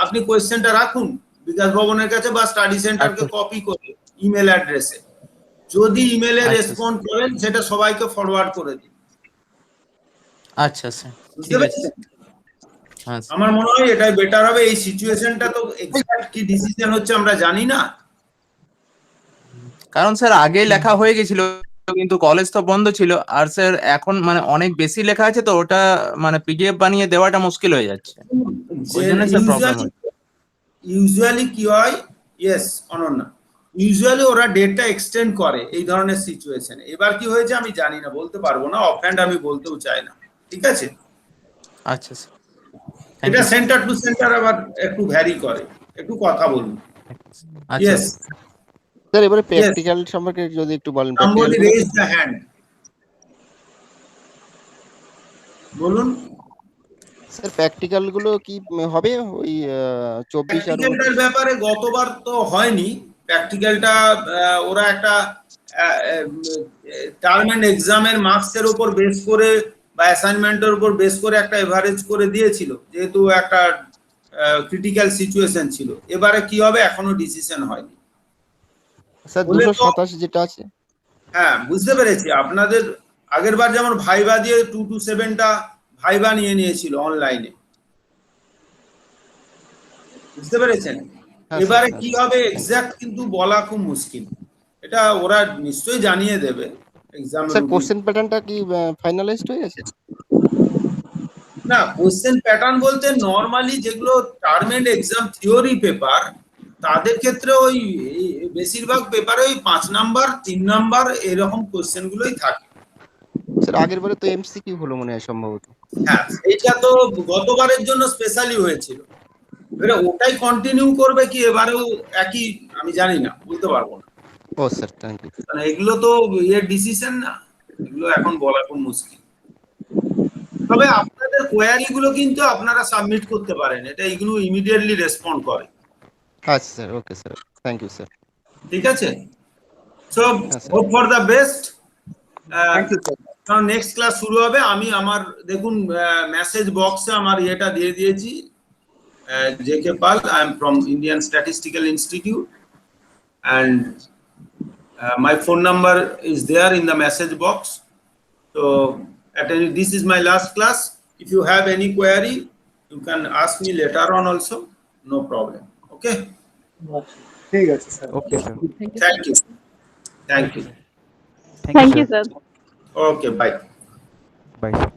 আপনি কোয়েশ্চেনটা রাখুন বিকাশ ভবনের কাছে বা স্টাডি সেন্টারকে কপি করে ইমেল অ্যাড্রেসে, যদি ইমেলে রেসপন্ড করেন সেটা সবাইকে ফরওয়ার্ড করে দিন। আচ্ছা স্যার বুঝতে ঠিক আছে। পেরেছেন? আমার মনে হয় এটাই বেটার হবে। এই সিচুয়েশনটা তো এক্সাক্ট কি ডিসিশন হচ্ছে আমরা জানি না, কারণ স্যার আগে লেখা হয়ে গেছিল কিন্তু কলেজ তো বন্ধ ছিল, আর স্যার এখন মানে অনেক বেশি লেখা আছে তো ওটা মানে পিডিএফ বানিয়ে দেওয়াটা মুশকিল হয়ে যাচ্ছে, ওই জন্য স্যার প্রবলেম হচ্ছে। ইউজুয়ালি কি হয়, ইয়েস অনন্যা, ইউজুয়ালি ওরা ডেটটা এক্সটেন্ড করে এই ধরনের সিচুয়েশনে। এবার কি হয়েছে আমি জানি না, বলতে পারবো না, অফহ্যান্ড আমি বলতেও চাই না, ঠিক আছে? আচ্ছা স্যার, এটা সেন্টার টু সেন্টার আবার একটু ভ্যারি করে, একটু কথা বলুন। ইয়েস স্যার এবারে প্র্যাকটিক্যাল সম্পর্কে যদি একটু বলেন। somebody raise the hand, বলুন। স্যার প্র্যাকটিক্যাল গুলো কি হবে ওই 24 আর প্র্যাকটিক্যালটার ব্যাপারে গতবার তো হয়নি। প্র্যাকটিক্যালটা ওরা একটা টার্ম এন্ড এক্সামের মার্কসের উপর বেস করে বা অ্যাসাইনমেন্টের উপর বেস করে একটা এভারেজ করে দিয়েছিল, যেহেতু একটা ক্রিটিক্যাল সিচুয়েশন ছিল। এবারে কি হবে এখনো ডিসিশন হয়নি স্যার 227 যেটা আছে। হ্যাঁ বুঝতে পেরেছি। আপনাদের আগের বার যেমন ভাইবা দিয়ে 2 to 7টা ভাইবা নিয়েছিল অনলাইনে, বুঝতে পেরেছেন? এবারে কি হবে এক্সাক্ট কিন্তু বলা খুব মুশকিল, এটা ওরা নিশ্চয়ই জানিয়ে দেবে এক্সাম। স্যার কোশ্চেন প্যাটার্নটা কি ফাইনালাইজড হয়ে গেছে? না, কোশ্চেন প্যাটার্ন বলতে নরমালি যেগুলো term and exam theory paper তাদের ক্ষেত্রে ওই বেশিরভাগ পেপারে ওই 5 নাম্বার 3 নাম্বার এরকম কোশ্চেন গুলোই থাকে। স্যার আগের বারে তো এমসিকিউ হলো মনে হয় সম্ভবত। হ্যাঁ এটা তো গতবারের জন্য স্পেশালি হয়েছিল, এবারে ওটাই কন্টিনিউ করবে কি এবারেও একই আমি জানি না, বলতে পারবো না। ও স্যার থ্যাংক ইউ। কারণ এগুলো তো এর ডিসিশন না, এগুলো এখন বলা খুব মুশকিল। তবে আপনাদের কোয়ারি গুলো কিন্তু আপনারা সাবমিট করতে পারেন, এটা ইগনু ইমিডিয়েটলি রেসপন্ড করে। আচ্ছা স্যার, okay sir, thank you sir. ঠিক আছে, so hope for the best. Thank you sir. কারণ নেক্সট ক্লাস শুরু হবে। আমি আমার দেখুন মেসেজ বক্সে আমার ইয়েটা দিয়ে দিয়েছি, J K Pal, I am from Indian Statistical Institute, and my phone number is there in the message box. So this is my last class. If you have any query, you can ask me later on also, no problem. Okay, ঠিক আছে sir. Okay, sir. thank you, thank you. Thank you, sir. Okay, bye. Bye, sir.